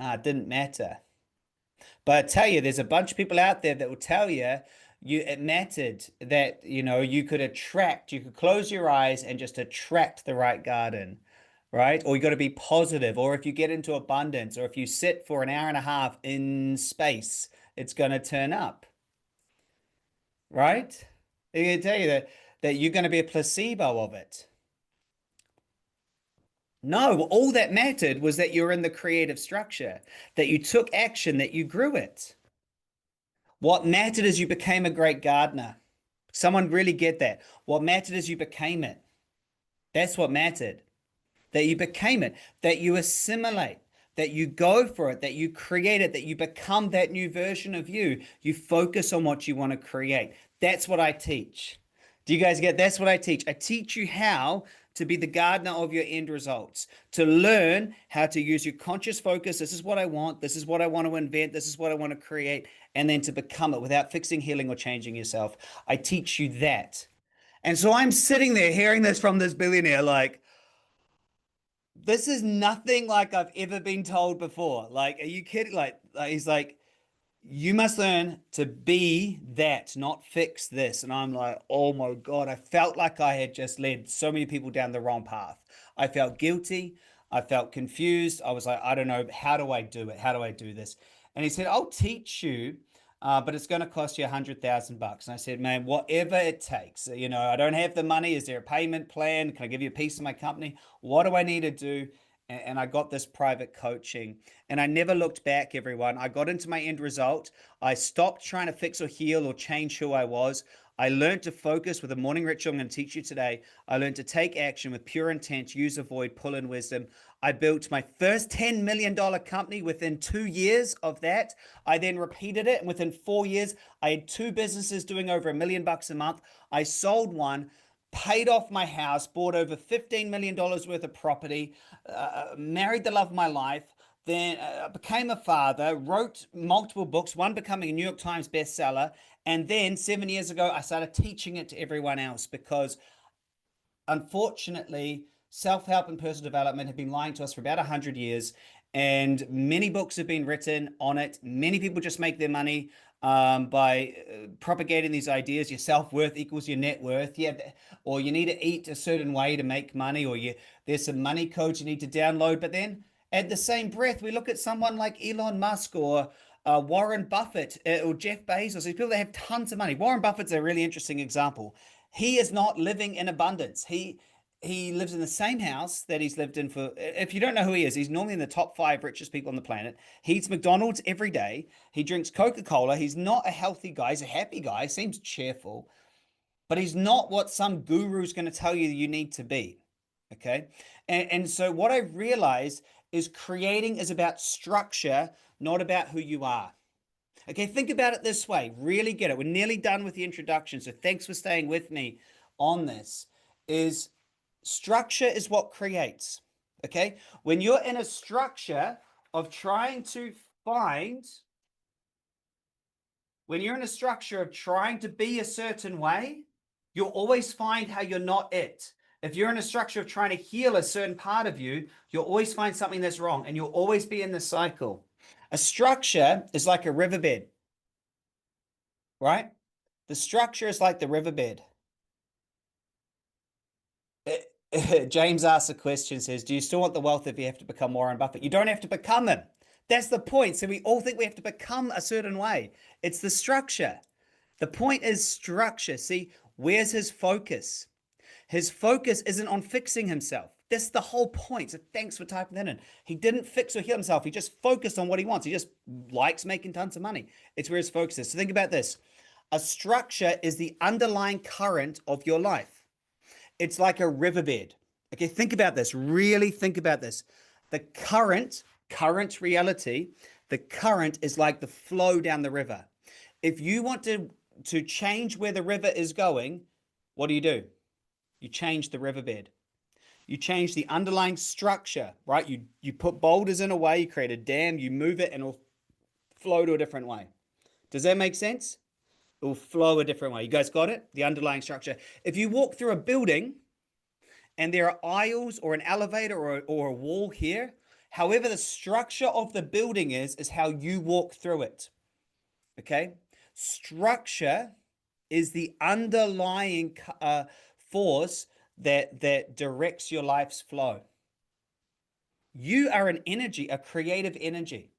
It didn't matter. But I tell you, there's a bunch of people out there that will tell you it mattered that, you could close your eyes and just attract the right garden, right? Or you got to be positive, or if you get into abundance, or if you sit for an hour and a half in space, it's going to turn up, right? They're going to tell you that you're going to be a placebo of it. No, all that mattered was that you're in the creative structure, that you took action, that you grew it. What mattered is you became a great gardener. Someone really get that. What mattered is you became it. That's what mattered. That you became it, that you assimilate, that you go for it, that you create it, that you become that new version of you. You focus on what you want to create. That's what I teach. Do you guys get? That's what I teach. I teach you how to be the gardener of your end results, to learn how to use your conscious focus. This is what I want. This is what I want to invent. This is what I want to create. And then to become it without fixing, healing, or changing yourself. I teach you that. And so I'm sitting there hearing this from this billionaire, like, this is nothing like I've ever been told before. Like, are you kidding? Like he's like, you must learn to be that, not fix this. And I'm like, oh my God, I felt like I had just led so many people down the wrong path. I felt guilty. I felt confused. I was like, I don't know. How do I do it? How do I do this? And he said, I'll teach you, but it's going to cost you $100,000. And I said, man, whatever it takes. You know, I don't have the money. Is there a payment plan? Can I give you a piece of my company? What do I need to do? And I got this private coaching, and I never looked back, everyone. I got into my end result. I stopped trying to fix or heal or change who I was. I learned to focus with a morning ritual I'm going to teach you today. I learned to take action with pure intent, use, avoid, pull in wisdom. I built my first $10 million company within 2 years of that. I then repeated it, and within 4 years, I had two businesses doing over $1 million a month. I sold one, paid off my house, bought over $15 million worth of property, married the love of my life, then became a father, wrote multiple books, one becoming a New York Times bestseller. And then 7 years ago, I started teaching it to everyone else because unfortunately, self-help and personal development have been lying to us for about 100 years, and many books have been written on it. Many people just make their money by propagating these ideas. Your self-worth equals your net worth. Yeah, or you need to eat a certain way to make money, or there's some money codes you need to download. But then at the same breath, we look at someone like Elon Musk or Warren Buffett or Jeff Bezos, these people that have tons of money. Warren Buffett's a really interesting example. He is not living in abundance. He lives in the same house that he's lived in for, if you don't know who he is, he's normally in the top 5 richest people on the planet. He eats McDonald's every day. He drinks Coca-Cola. He's not a healthy guy. He's a happy guy. Seems cheerful, but he's not what some guru is going to tell you you need to be. Okay. And so what I realized is creating is about structure, not about who you are. Okay, think about it this way. Really get it. We're nearly done with the introduction. So thanks for staying with me on this. Is structure is what creates. Okay, when you're in a structure of trying to find, when you're in a structure of trying to be a certain way, you'll always find how you're not it. If you're in a structure of trying to heal a certain part of you, you'll always find something that's wrong, and you'll always be in the cycle. A structure is like a riverbed, right? The structure is like the riverbed. James asks a question, says, do you still want the wealth if you have to become Warren Buffett? You don't have to become him. That's the point. So we all think we have to become a certain way. It's the structure. The point is structure. See, where's his focus? His focus isn't on fixing himself. That's the whole point. So thanks for typing that in. He didn't fix or heal himself. He just focused on what he wants. He just likes making tons of money. It's where his focus is. So think about this. A structure is the underlying current of your life. It's like a riverbed. Okay, think about this. Really think about this. The current reality, the current is like the flow down the river. If you want to change where the river is going, what do? You change the riverbed. You change the underlying structure, right? You put boulders in a way, you create a dam, you move it, and it'll flow to a different way. Does that make sense? It will flow a different way. You guys got it? The underlying structure. If you walk through a building and there are aisles or an elevator or a wall here, however the structure of the building is how you walk through it. Okay? Structure is the underlying force that directs your life's flow. You are an energy, a creative energy.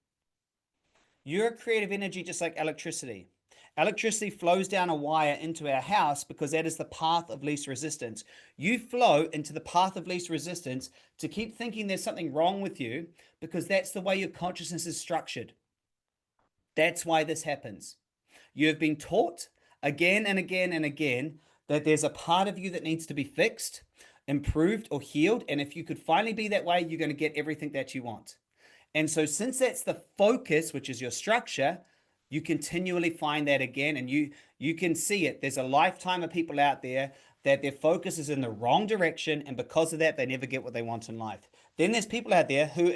You're a creative energy just like electricity. Electricity flows down a wire into our house because that is the path of least resistance. You flow into the path of least resistance to keep thinking there's something wrong with you because that's the way your consciousness is structured. That's why this happens. You have been taught again and again and again that there's a part of you that needs to be fixed, improved, or healed. And if you could finally be that way, you're going to get everything that you want. And so since that's the focus, which is your structure, you continually find that again, and you can see it. There's a lifetime of people out there that their focus is in the wrong direction, and because of that, they never get what they want in life. Then there's people out there who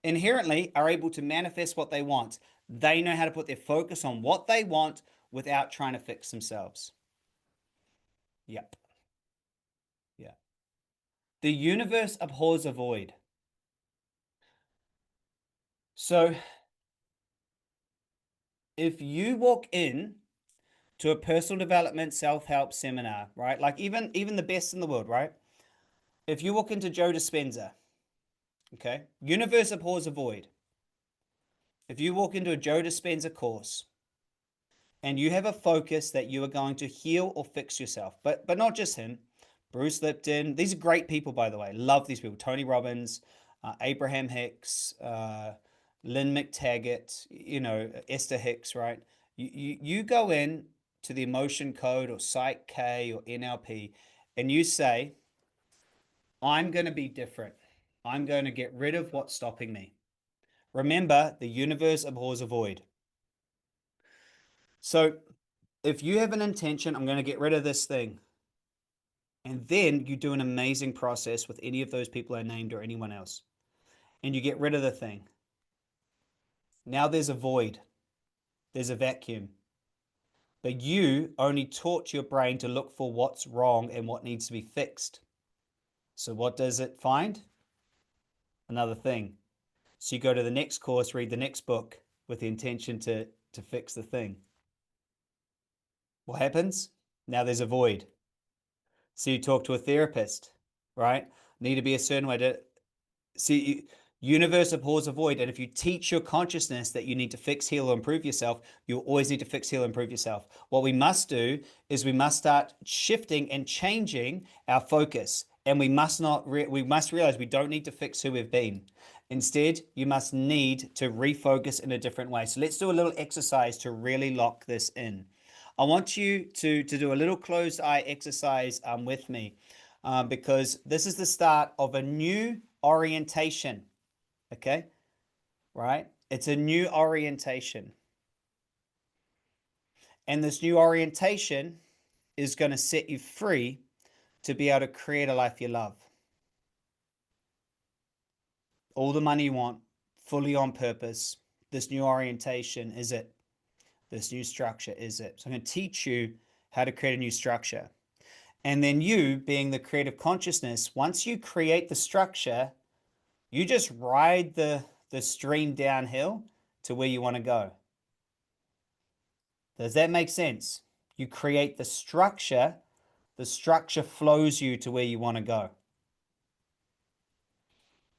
inherently are able to manifest what they want. They know how to put their focus on what they want without trying to fix themselves. Yep. Yeah. The universe abhors a void. So if you walk in to a personal development self-help seminar, right? Like even the best in the world, right? If you walk into Joe Dispenza, okay, universe abhors a void. If you walk into a Joe Dispenza course and you have a focus that you are going to heal or fix yourself, but not just him, Bruce Lipton, these are great people, by the way. Love these people. Tony Robbins, Abraham Hicks, Lynn McTaggart, Esther Hicks, right? You go in to the emotion code or Psych K or NLP and you say, I'm going to be different. I'm going to get rid of what's stopping me. Remember, the universe abhors a void. So if you have an intention, I'm going to get rid of this thing, and then you do an amazing process with any of those people I named or anyone else, and you get rid of the thing. Now there's a void, there's a vacuum. But you only taught your brain to look for what's wrong and what needs to be fixed. So what does it find? Another thing. So you go to the next course, read the next book with the intention to fix the thing. What happens? Now there's a void. So you talk to a therapist, right? Need to be a certain way to see. Universe abhors a void. And if you teach your consciousness that you need to fix, heal, or improve yourself, you'll always need to fix, heal, improve yourself. What we must do is we must start shifting and changing our focus. And we must realize we don't need to fix who we've been. Instead, you must need to refocus in a different way. So let's do a little exercise to really lock this in. I want you to do a little closed eye exercise with me because this is the start of a new orientation. Okay, right? It's a new orientation. And this new orientation is going to set you free to be able to create a life you love. All the money you want, fully on purpose. This new orientation is it. This new structure is it. So I'm going to teach you how to create a new structure. And then you, being the creative consciousness, once you create the structure, you just ride the stream downhill to where you want to go. Does that make sense? You create the structure flows you to where you want to go.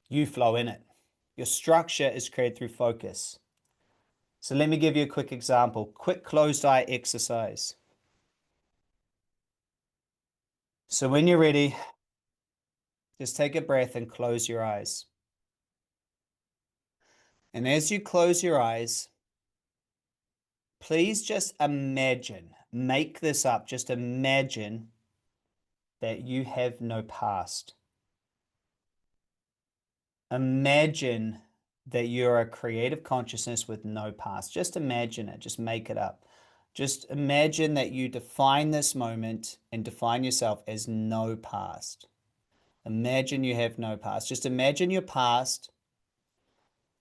You flow in it. Your structure is created through focus. So let me give you a quick example. Quick closed eye exercise. So when you're ready, just take a breath and close your eyes. And as you close your eyes, please just imagine, make this up, just imagine that you have no past. Imagine that you're a creative consciousness with no past. Just imagine it, just make it up. Just imagine that you define this moment and define yourself as no past. Imagine you have no past. Just imagine your past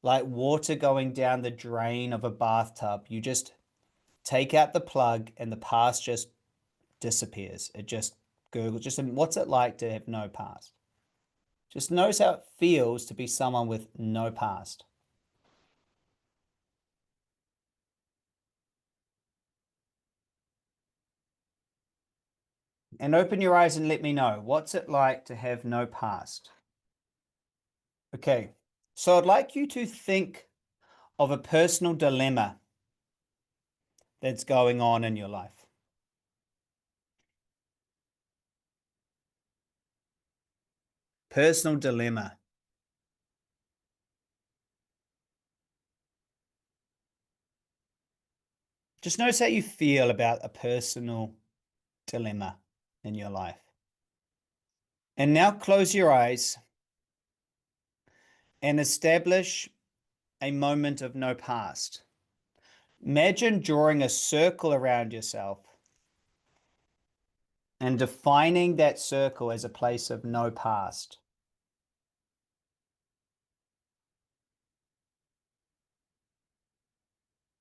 like water going down the drain of a bathtub. You just take out the plug and the past just disappears. It just Google, just what's it like to have no past? Just notice how it feels to be someone with no past. And open your eyes and let me know, what's it like to have no past? Okay, so I'd like you to think of a personal dilemma that's going on in your life. Personal dilemma. Just notice how you feel about a personal dilemma in your life. And now close your eyes and establish a moment of no past. Imagine drawing a circle around yourself and defining that circle as a place of no past.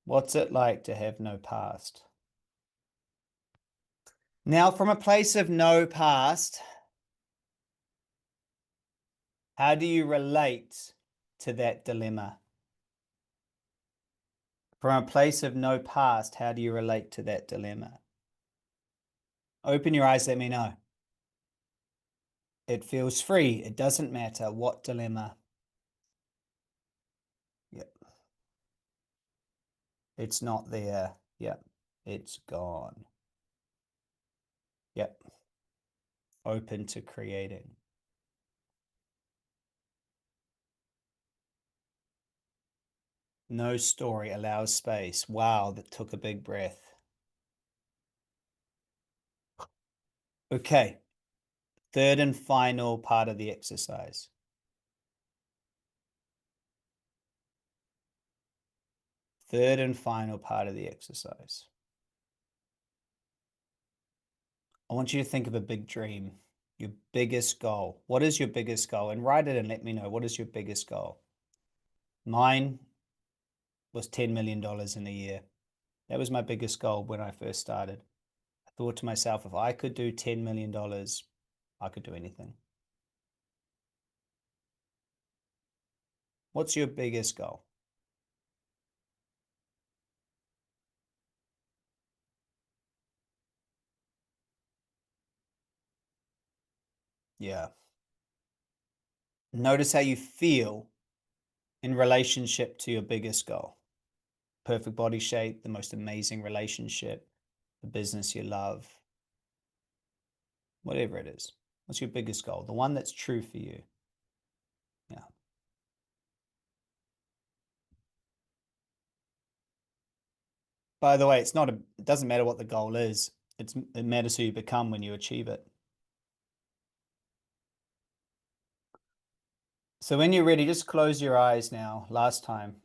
What's it like to have no past? Now, from a place of no past, how do you relate to that dilemma? From a place of no past, how do you relate to that dilemma? Open your eyes, let me know. It feels free. It doesn't matter what dilemma. Yep. It's not there. Yep. It's gone. Yep. Open to creating. No story allows space. Wow, that took a big breath. Okay. Third and final part of the exercise. Third and final part of the exercise. I want you to think of a big dream, your biggest goal. What is your biggest goal? And write it and let me know. What is your biggest goal? Mine was $10 million in a year. That was my biggest goal when I first started. I thought to myself, if I could do $10 million, I could do anything. What's your biggest goal? Yeah. Notice how you feel in relationship to your biggest goal. Perfect body shape, the most amazing relationship, the business you love, whatever it is. What's your biggest goal? The one that's true for you. Yeah. By the way, it doesn't matter what the goal is. It matters who you become when you achieve it. So when you're ready, just close your eyes now, last time.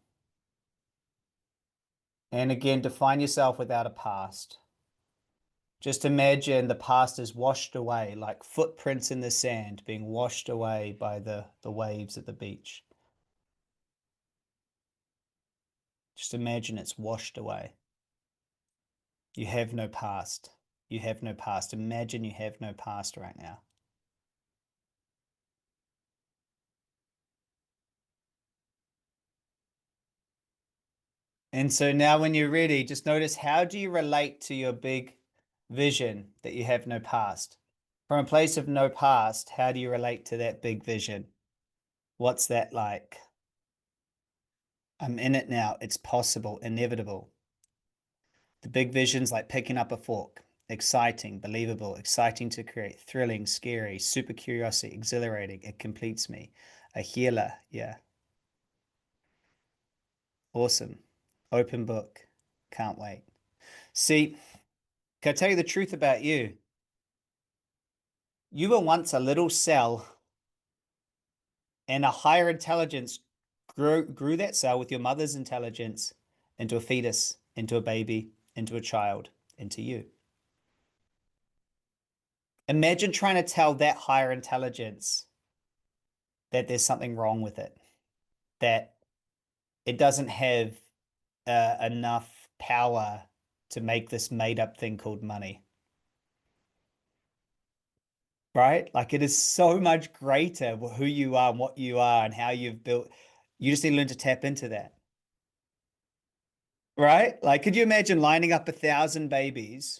And again, define yourself without a past. Just imagine the past is washed away, like footprints in the sand being washed away by the waves at the beach. Just imagine it's washed away. You have no past. You have no past. Imagine you have no past right now. And so now when you're ready, just notice, how do you relate to your big vision that you have no past? From a place of no past, how do you relate to that big vision? What's that like? I'm in it now. It's possible, inevitable. The big visions like picking up a fork, exciting, believable, exciting to create, thrilling, scary, super curiosity, exhilarating. It completes me. A healer. Yeah. Awesome. Open book. Can't wait. See, can I tell you the truth about you? You were once a little cell, and a higher intelligence grew that cell with your mother's intelligence into a fetus, into a baby, into a child, into you. Imagine trying to tell that higher intelligence that there's something wrong with it, that it doesn't have enough power to make this made up thing called money, right? Like, it is so much greater who you are and what you are and how you've built. You just need to learn to tap into that, right? Like, could you imagine lining up 1,000 babies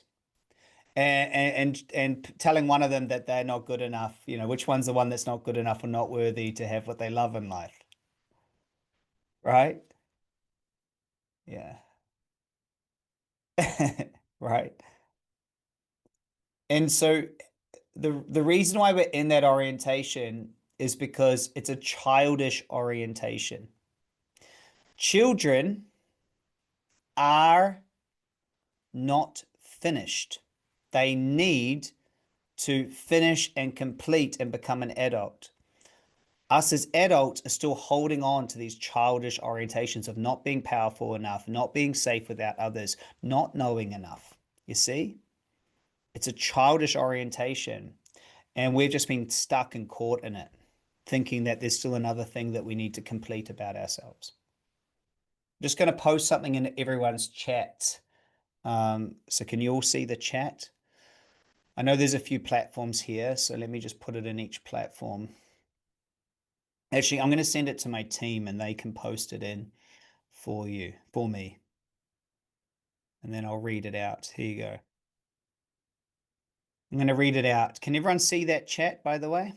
and telling one of them that they're not good enough? You know, which one's the one that's not good enough or not worthy to have what they love in life, right? Yeah. Right. And so the reason why we're in that orientation is because it's a childish orientation. Children are not finished. They need to finish and complete and become an adult. Us as adults are still holding on to these childish orientations of not being powerful enough, not being safe without others, not knowing enough. You see? It's a childish orientation. And we've just been stuck and caught in it, thinking that there's still another thing that we need to complete about ourselves. I'm just going to post something in everyone's chat. So can you all see the chat? I know there's a few platforms here, so let me just put it in each platform. Actually, I'm going to send it to my team and they can post it in for you, for me. And then I'll read it out. Here you go. I'm going to read it out. Can everyone see that chat, by the way?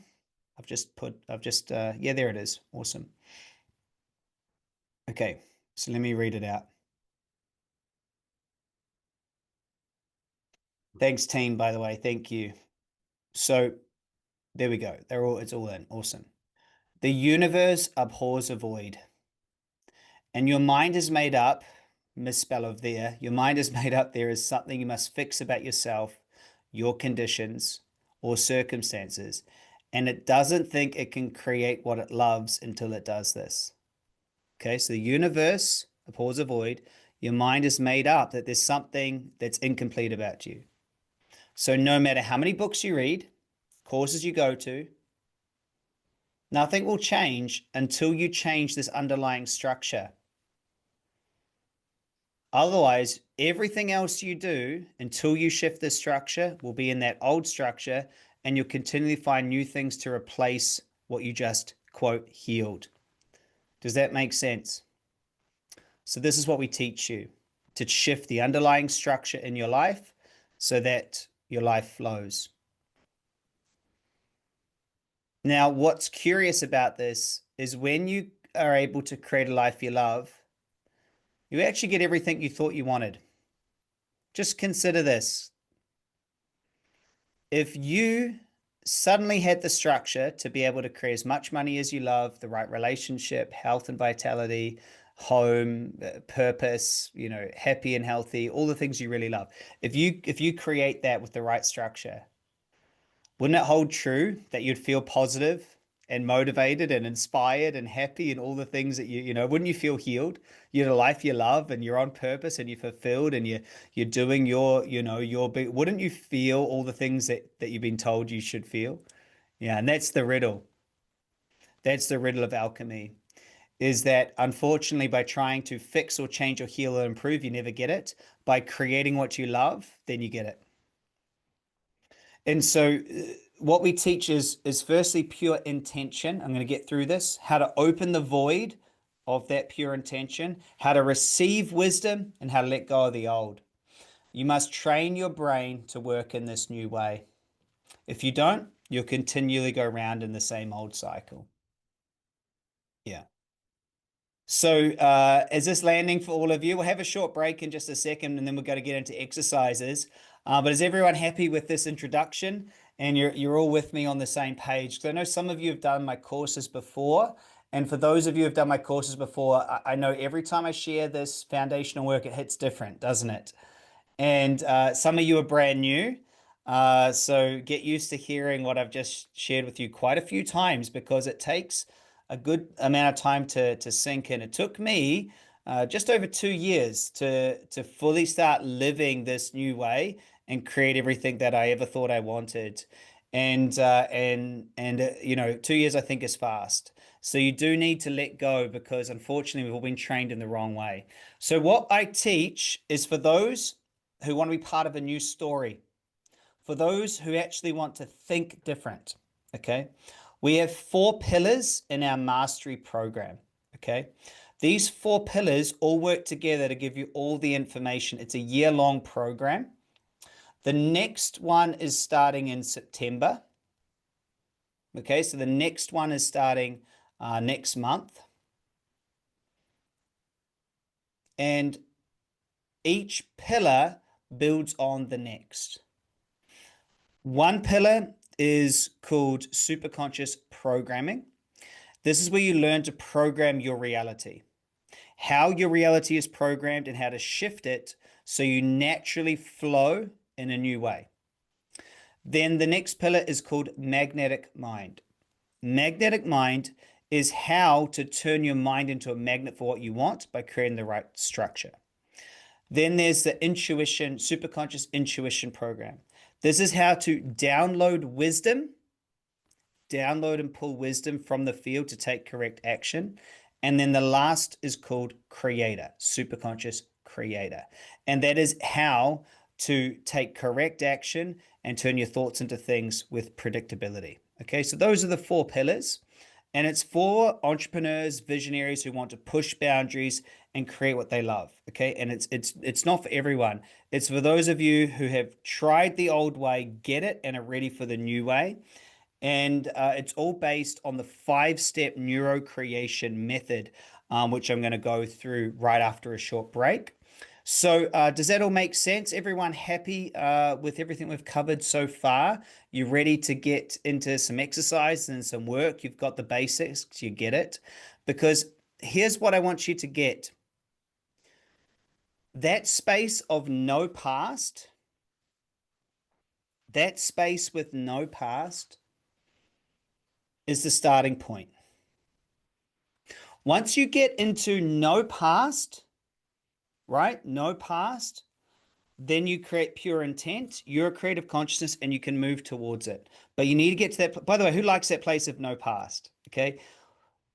Yeah, there it is. Awesome. Okay, so let me read it out. Thanks, team, by the way. Thank you. So there we go. It's all in. Awesome. The universe abhors a void. And your mind is made up, misspell of there. Your mind is made up there is something you must fix about yourself, your conditions, or circumstances. And it doesn't think it can create what it loves until it does this. Okay, so the universe abhors a void. Your mind is made up that there's something that's incomplete about you. So no matter how many books you read, courses you go to, nothing will change until you change this underlying structure. Otherwise, everything else you do until you shift this structure will be in that old structure, and you'll continually find new things to replace what you just, quote, healed. Does that make sense? So this is what we teach you, to shift the underlying structure in your life so that your life flows. Now, what's curious about this is when you are able to create a life you love, you actually get everything you thought you wanted. Just consider this. If you suddenly had the structure to be able to create as much money as you love, the right relationship, health and vitality, home, purpose, happy and healthy, all the things you really love. If you create that with the right structure, wouldn't it hold true that you'd feel positive and motivated and inspired and happy and all the things that wouldn't you feel healed? You had a life you love and you're on purpose and you're fulfilled and you're doing your big, wouldn't you feel all the things that you've been told you should feel? Yeah, and that's the riddle. That's the riddle of alchemy, is that unfortunately by trying to fix or change or heal or improve, you never get it. By creating what you love, then you get it. And so what we teach is firstly pure intention. I'm going to get through this, how to open the void of that pure intention, how to receive wisdom, and how to let go of the old. You must train your brain to work in this new way. If you don't, you'll continually go around in the same old cycle. Yeah. So is this landing for all of you? We'll have a short break in just a second, and then we're going to get into exercises. But is everyone happy with this introduction? And you're all with me on the same page? Because I know some of you have done my courses before. And for those of you who have done my courses before, I know every time I share this foundational work, it hits different, doesn't it? And some of you are brand new. So get used to hearing what I've just shared with you quite a few times, because it takes a good amount of time to sink in. It took me just over 2 years to fully start living this new way and create everything that I ever thought I wanted. And 2 years I think is fast. So you do need to let go, because unfortunately we've all been trained in the wrong way. So what I teach is for those who want to be part of a new story, for those who actually want to think different. Okay. We have 4 pillars in our mastery program. Okay. These 4 pillars all work together to give you all the information. It's a year-long program. The next one is starting in September. Okay. So the next one is starting next month. And each pillar builds on the next. One pillar is called Superconscious programming. This is where you learn to program your reality, how your reality is programmed and how to shift it so you naturally flow in a new way. Then the next pillar is called Magnetic Mind. Magnetic Mind is how to turn your mind into a magnet for what you want by creating the right structure. Then there's the intuition, superconscious intuition program. This is how to download and pull wisdom from the field to take correct action. And then the last is called creator, superconscious creator. And that is how to take correct action and turn your thoughts into things with predictability. Okay, so those are the four pillars. And it's for entrepreneurs, visionaries who want to push boundaries and create what they love. Okay, and it's not for everyone. It's for those of you who have tried the old way, get it, and are ready for the new way. And it's all based on the 5-step neuro creation method, which I'm going to go through right after a short break. So, does that all make sense? Everyone happy with everything we've covered so far? You ready to get into some exercise and some work? You've got the basics, you get it. Because here's what I want you to get. That space of no past, that space with no past is the starting point. Once you get into no past, right? No past, then you create pure intent. You're a creative consciousness and you can move towards it. But you need to get to that. By the way, who likes that place of no past? Okay.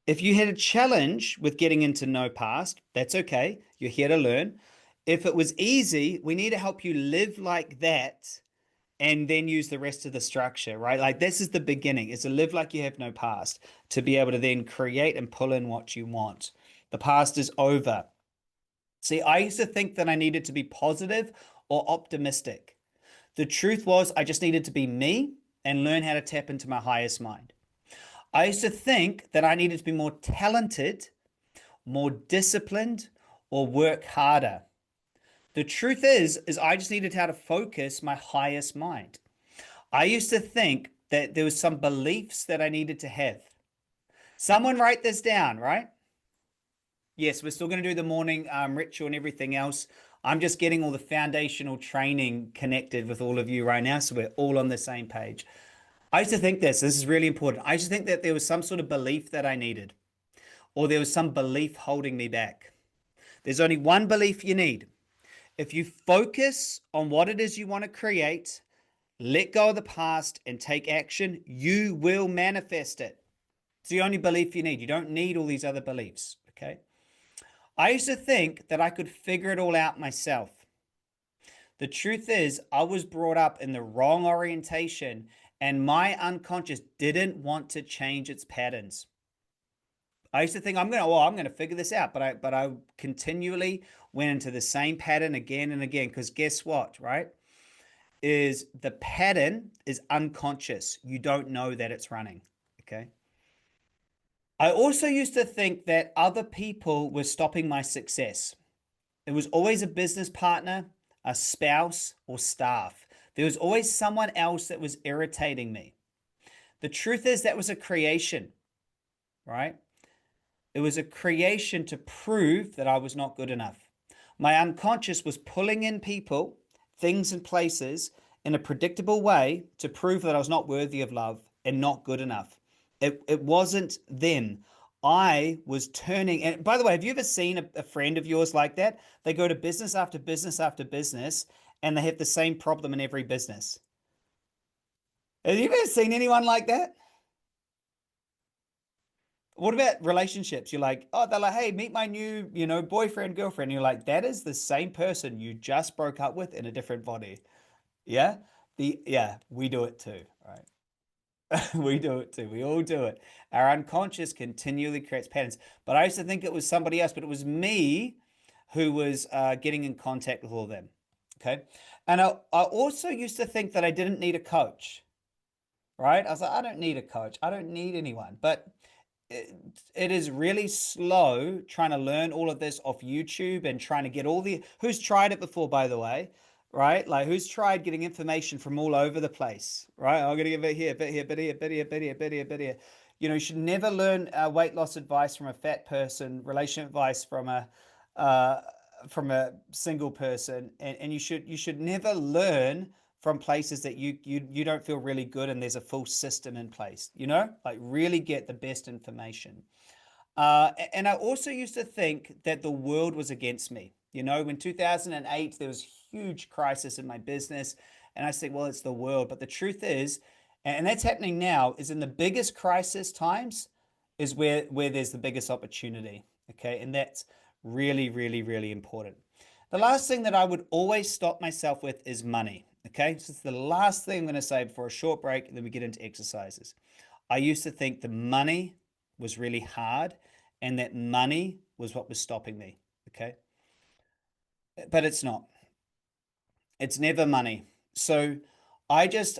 If you had a challenge with getting into no past, that's okay. You're here to learn. If it was easy, we need to help you live like that and then use the rest of the structure, right? Like this is the beginning, is to live like you have no past, to be able to then create and pull in what you want. The past is over. See, I used to think that I needed to be positive or optimistic. The truth was, I just needed to be me and learn how to tap into my highest mind. I used to think that I needed to be more talented, more disciplined, or work harder. The truth is I just needed how to focus my highest mind. I used to think that there was some beliefs that I needed to have. Someone write this down, right? Yes, we're still going to do the morning ritual and everything else. I'm just getting all the foundational training connected with all of you right now, so we're all on the same page. I used to think this is really important. I used to think that there was some sort of belief that I needed, or there was some belief holding me back. There's only one belief you need. If you focus on what it is you want to create, let go of the past and take action, you will manifest it. It's the only belief you need. You don't need all these other beliefs, okay? I used to think that I could figure it all out myself. The truth is, I was brought up in the wrong orientation, and my unconscious didn't want to change its patterns. I used to think I'm going to figure this out, but I continually went into the same pattern again and again, because guess what, right? Is the pattern is unconscious. You don't know that it's running, okay? I also used to think that other people were stopping my success. It was always a business partner, a spouse, or staff. There was always someone else that was irritating me. The truth is that was a creation, right? It was a creation to prove that I was not good enough. My unconscious was pulling in people, things, and places in a predictable way to prove that I was not worthy of love and not good enough. It wasn't them. I was turning. And by the way, have you ever seen a friend of yours like that? They go to business after business after business and they have the same problem in every business. Have you ever seen anyone like that? What about relationships? You're like, oh, they're like, hey, meet my new, boyfriend, girlfriend. You're like, that is the same person you just broke up with in a different body. Yeah. Yeah, we do it too, right? We do it too. We all do it. Our unconscious continually creates patterns. But I used to think it was somebody else, but it was me who was getting in contact with all of them. Okay. And I also used to think that I didn't need a coach, right? I was like, I don't need a coach. I don't need anyone. But it is really slow trying to learn all of this off YouTube and trying to get all the who's tried it before, by the way, right? Like who's tried getting information from all over the place, right? I'm gonna give it here, bit here, bit here, bit here, bit here, bit here, bit here. You should never learn weight loss advice from a fat person, relationship advice uh, from a single person, and you should never learn from places that you don't feel really good and there's a full system in place, like really get the best information. And I also used to think that the world was against me. When 2008, there was huge crisis in my business. And I say, well, it's the world. But the truth is, and that's happening now, is in the biggest crisis times is where there's the biggest opportunity. Okay. And that's really, really, really important. The last thing that I would always stop myself with is money. Okay. So it's the last thing I'm going to say before a short break, and then we get into exercises. I used to think the money was really hard and that money was what was stopping me. Okay. But it's not. It's never money. So I just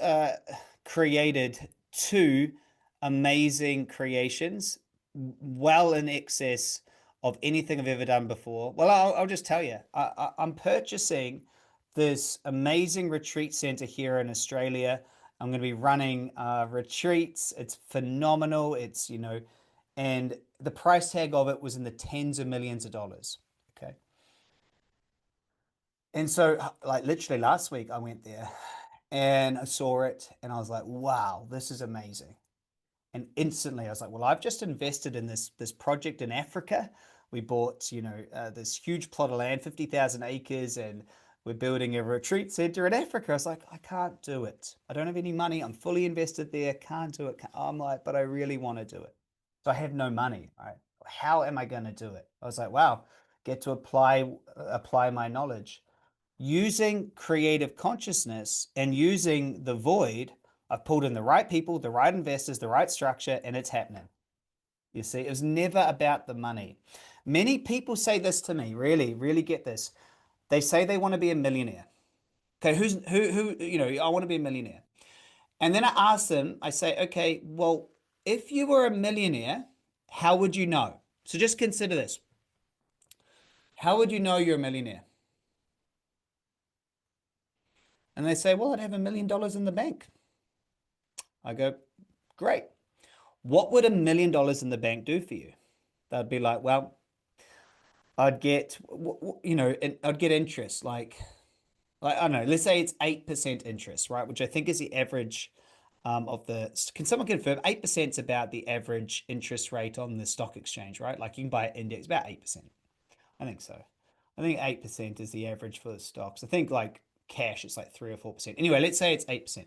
created two amazing creations, well in excess of anything I've ever done before. Well, I'll just tell you, I'm purchasing this amazing retreat center here in Australia. I'm going to be running retreats. It's phenomenal. It's, and the price tag of it was in the tens of millions of dollars. Okay. And so, like, literally last week, I went there and I saw it and I was like, wow, this is amazing. And instantly I was like, well, I've just invested in this project in Africa. We bought, this huge plot of land, 50,000 acres, and we're building a retreat center in Africa. I was like, I can't do it. I don't have any money. I'm fully invested there. Can't do it. I'm like, but I really want to do it. So I have no money. Right? How am I going to do it? I was like, wow, get to apply my knowledge using creative consciousness and using the void. I've pulled in the right people, the right investors, the right structure, and it's happening. You see, it was never about the money. Many people say this to me, really, really get this. They say they want to be a millionaire. Okay, I want to be a millionaire. And then I ask them, I say, okay, well, if you were a millionaire, how would you know? So just consider this. How would you know you're a millionaire? And they say, well, I'd have $1 million in the bank. I go, great. What would $1 million in the bank do for you? They'd be like, well, I'd get, I'd get interest. Like, I don't know, let's say it's 8% interest, right? Which I think is the average can someone confirm 8% is about the average interest rate on the stock exchange, right? Like you can buy an index about 8%. I think so. I think 8% is the average for the stocks. I think like cash, it's like 3 or 4%. Anyway, let's say it's 8%.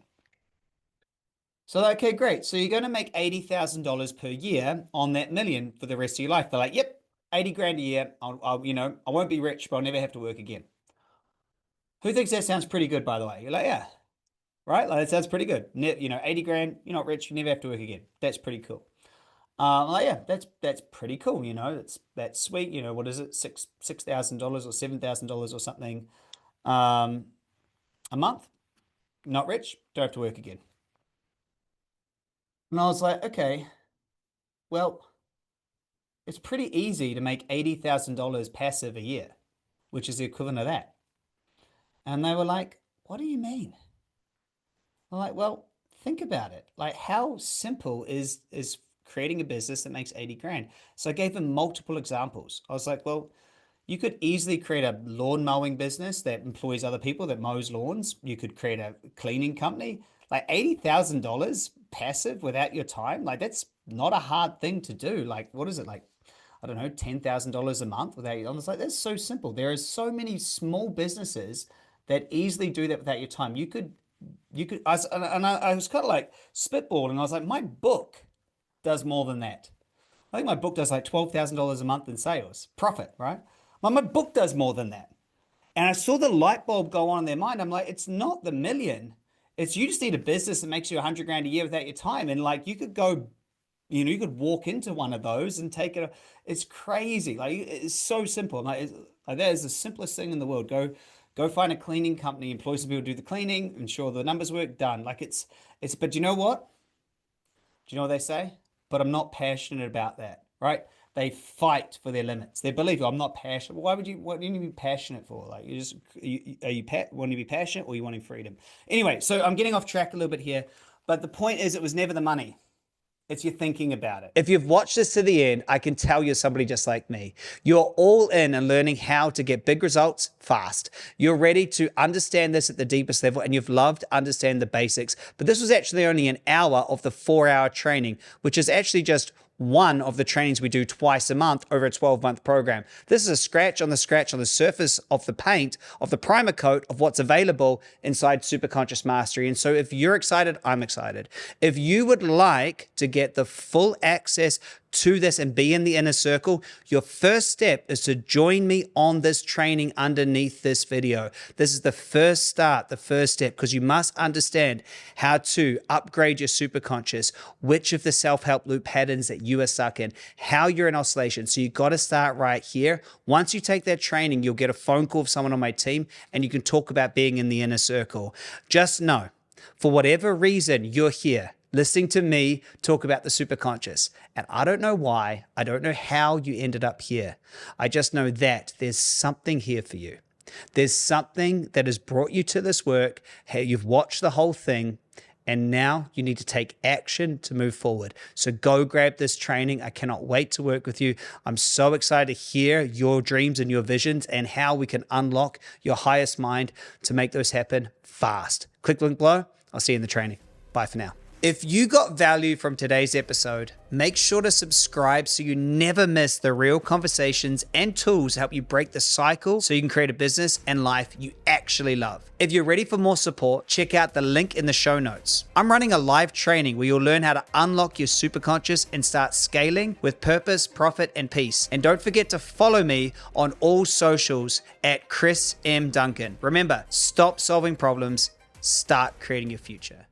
So, okay, great. So you're going to make $80,000 per year on that million for the rest of your life. They're like, yep, 80 grand a year. I won't be rich, but I'll never have to work again. Who thinks that sounds pretty good, by the way? You're like, yeah, right? Like, that sounds pretty good. 80 grand, you're not rich, you never have to work again. That's pretty cool. Like, yeah, that's pretty cool. That's sweet. What is it? $6,000 or $7,000 or something a month. Not rich, don't have to work again. And I was like, okay, well, it's pretty easy to make $80,000 passive a year, which is the equivalent of that. And they were like, what do you mean? I'm like, well, think about it. Like, how simple is creating a business that makes 80 grand? So I gave them multiple examples. I was like, well, you could easily create a lawn mowing business that employs other people that mows lawns. You could create a cleaning company. Like $80,000 passive without your time. Like that's not a hard thing to do. Like, what is it? Like, I don't know, $10,000 a month without your time. It's like, that's so simple. There are so many small businesses that easily do that without your time. I was kind of like spitballing. I was like, my book does more than that. I think my book does like $12,000 a month in sales, profit, right? My book does more than that. And I saw the light bulb go on in their mind. I'm like, it's not the million. It's you just need a business that makes you 100 grand a year without your time. And like you could go, you could walk into one of those and take it. It's crazy. Like it's so simple. Like that is the simplest thing in the world. Go find a cleaning company, employ some people to do the cleaning, ensure the numbers work, done. Like but you know what? Do you know what they say? But I'm not passionate about that, right? They fight for their limits. They believe I'm not passionate. What do you need to be passionate for? Like want to be passionate or you wanting freedom? Anyway, so I'm getting off track a little bit here, but the point is it was never the money. It's your thinking about it. If you've watched this to the end, I can tell you're somebody just like me. You're all in and learning how to get big results fast. You're ready to understand this at the deepest level and you've loved to understand the basics. But this was actually only an hour of the 4-hour training, which is actually just one of the trainings we do twice a month over a 12-month program. This is a scratch on the surface of the paint, of the primer coat of what's available inside Superconscious Mastery. And so if you're excited, I'm excited. If you would like to get the full access to this and be in the inner circle, your first step is to join me on this training underneath this video. This is the first step, because you must understand how to upgrade your superconscious, which of the self-help loop patterns that you are stuck in, how you're in oscillation. So you got to start right here. Once you take that training, you'll get a phone call from someone on my team and you can talk about being in the inner circle. Just know, for whatever reason you're here, listening to me talk about the superconscious. And I don't know why, I don't know how you ended up here. I just know that there's something here for you. There's something that has brought you to this work. Hey, you've watched the whole thing, and now you need to take action to move forward. So go grab this training. I cannot wait to work with you. I'm so excited to hear your dreams and your visions and how we can unlock your highest mind to make those happen fast. Click the link below. I'll see you in the training. Bye for now. If you got value from today's episode, make sure to subscribe so you never miss the real conversations and tools to help you break the cycle so you can create a business and life you actually love. If you're ready for more support, check out the link in the show notes. I'm running a live training where you'll learn how to unlock your superconscious and start scaling with purpose, profit, and peace. And don't forget to follow me on all socials at Chris M. Duncan. Remember, stop solving problems, start creating your future.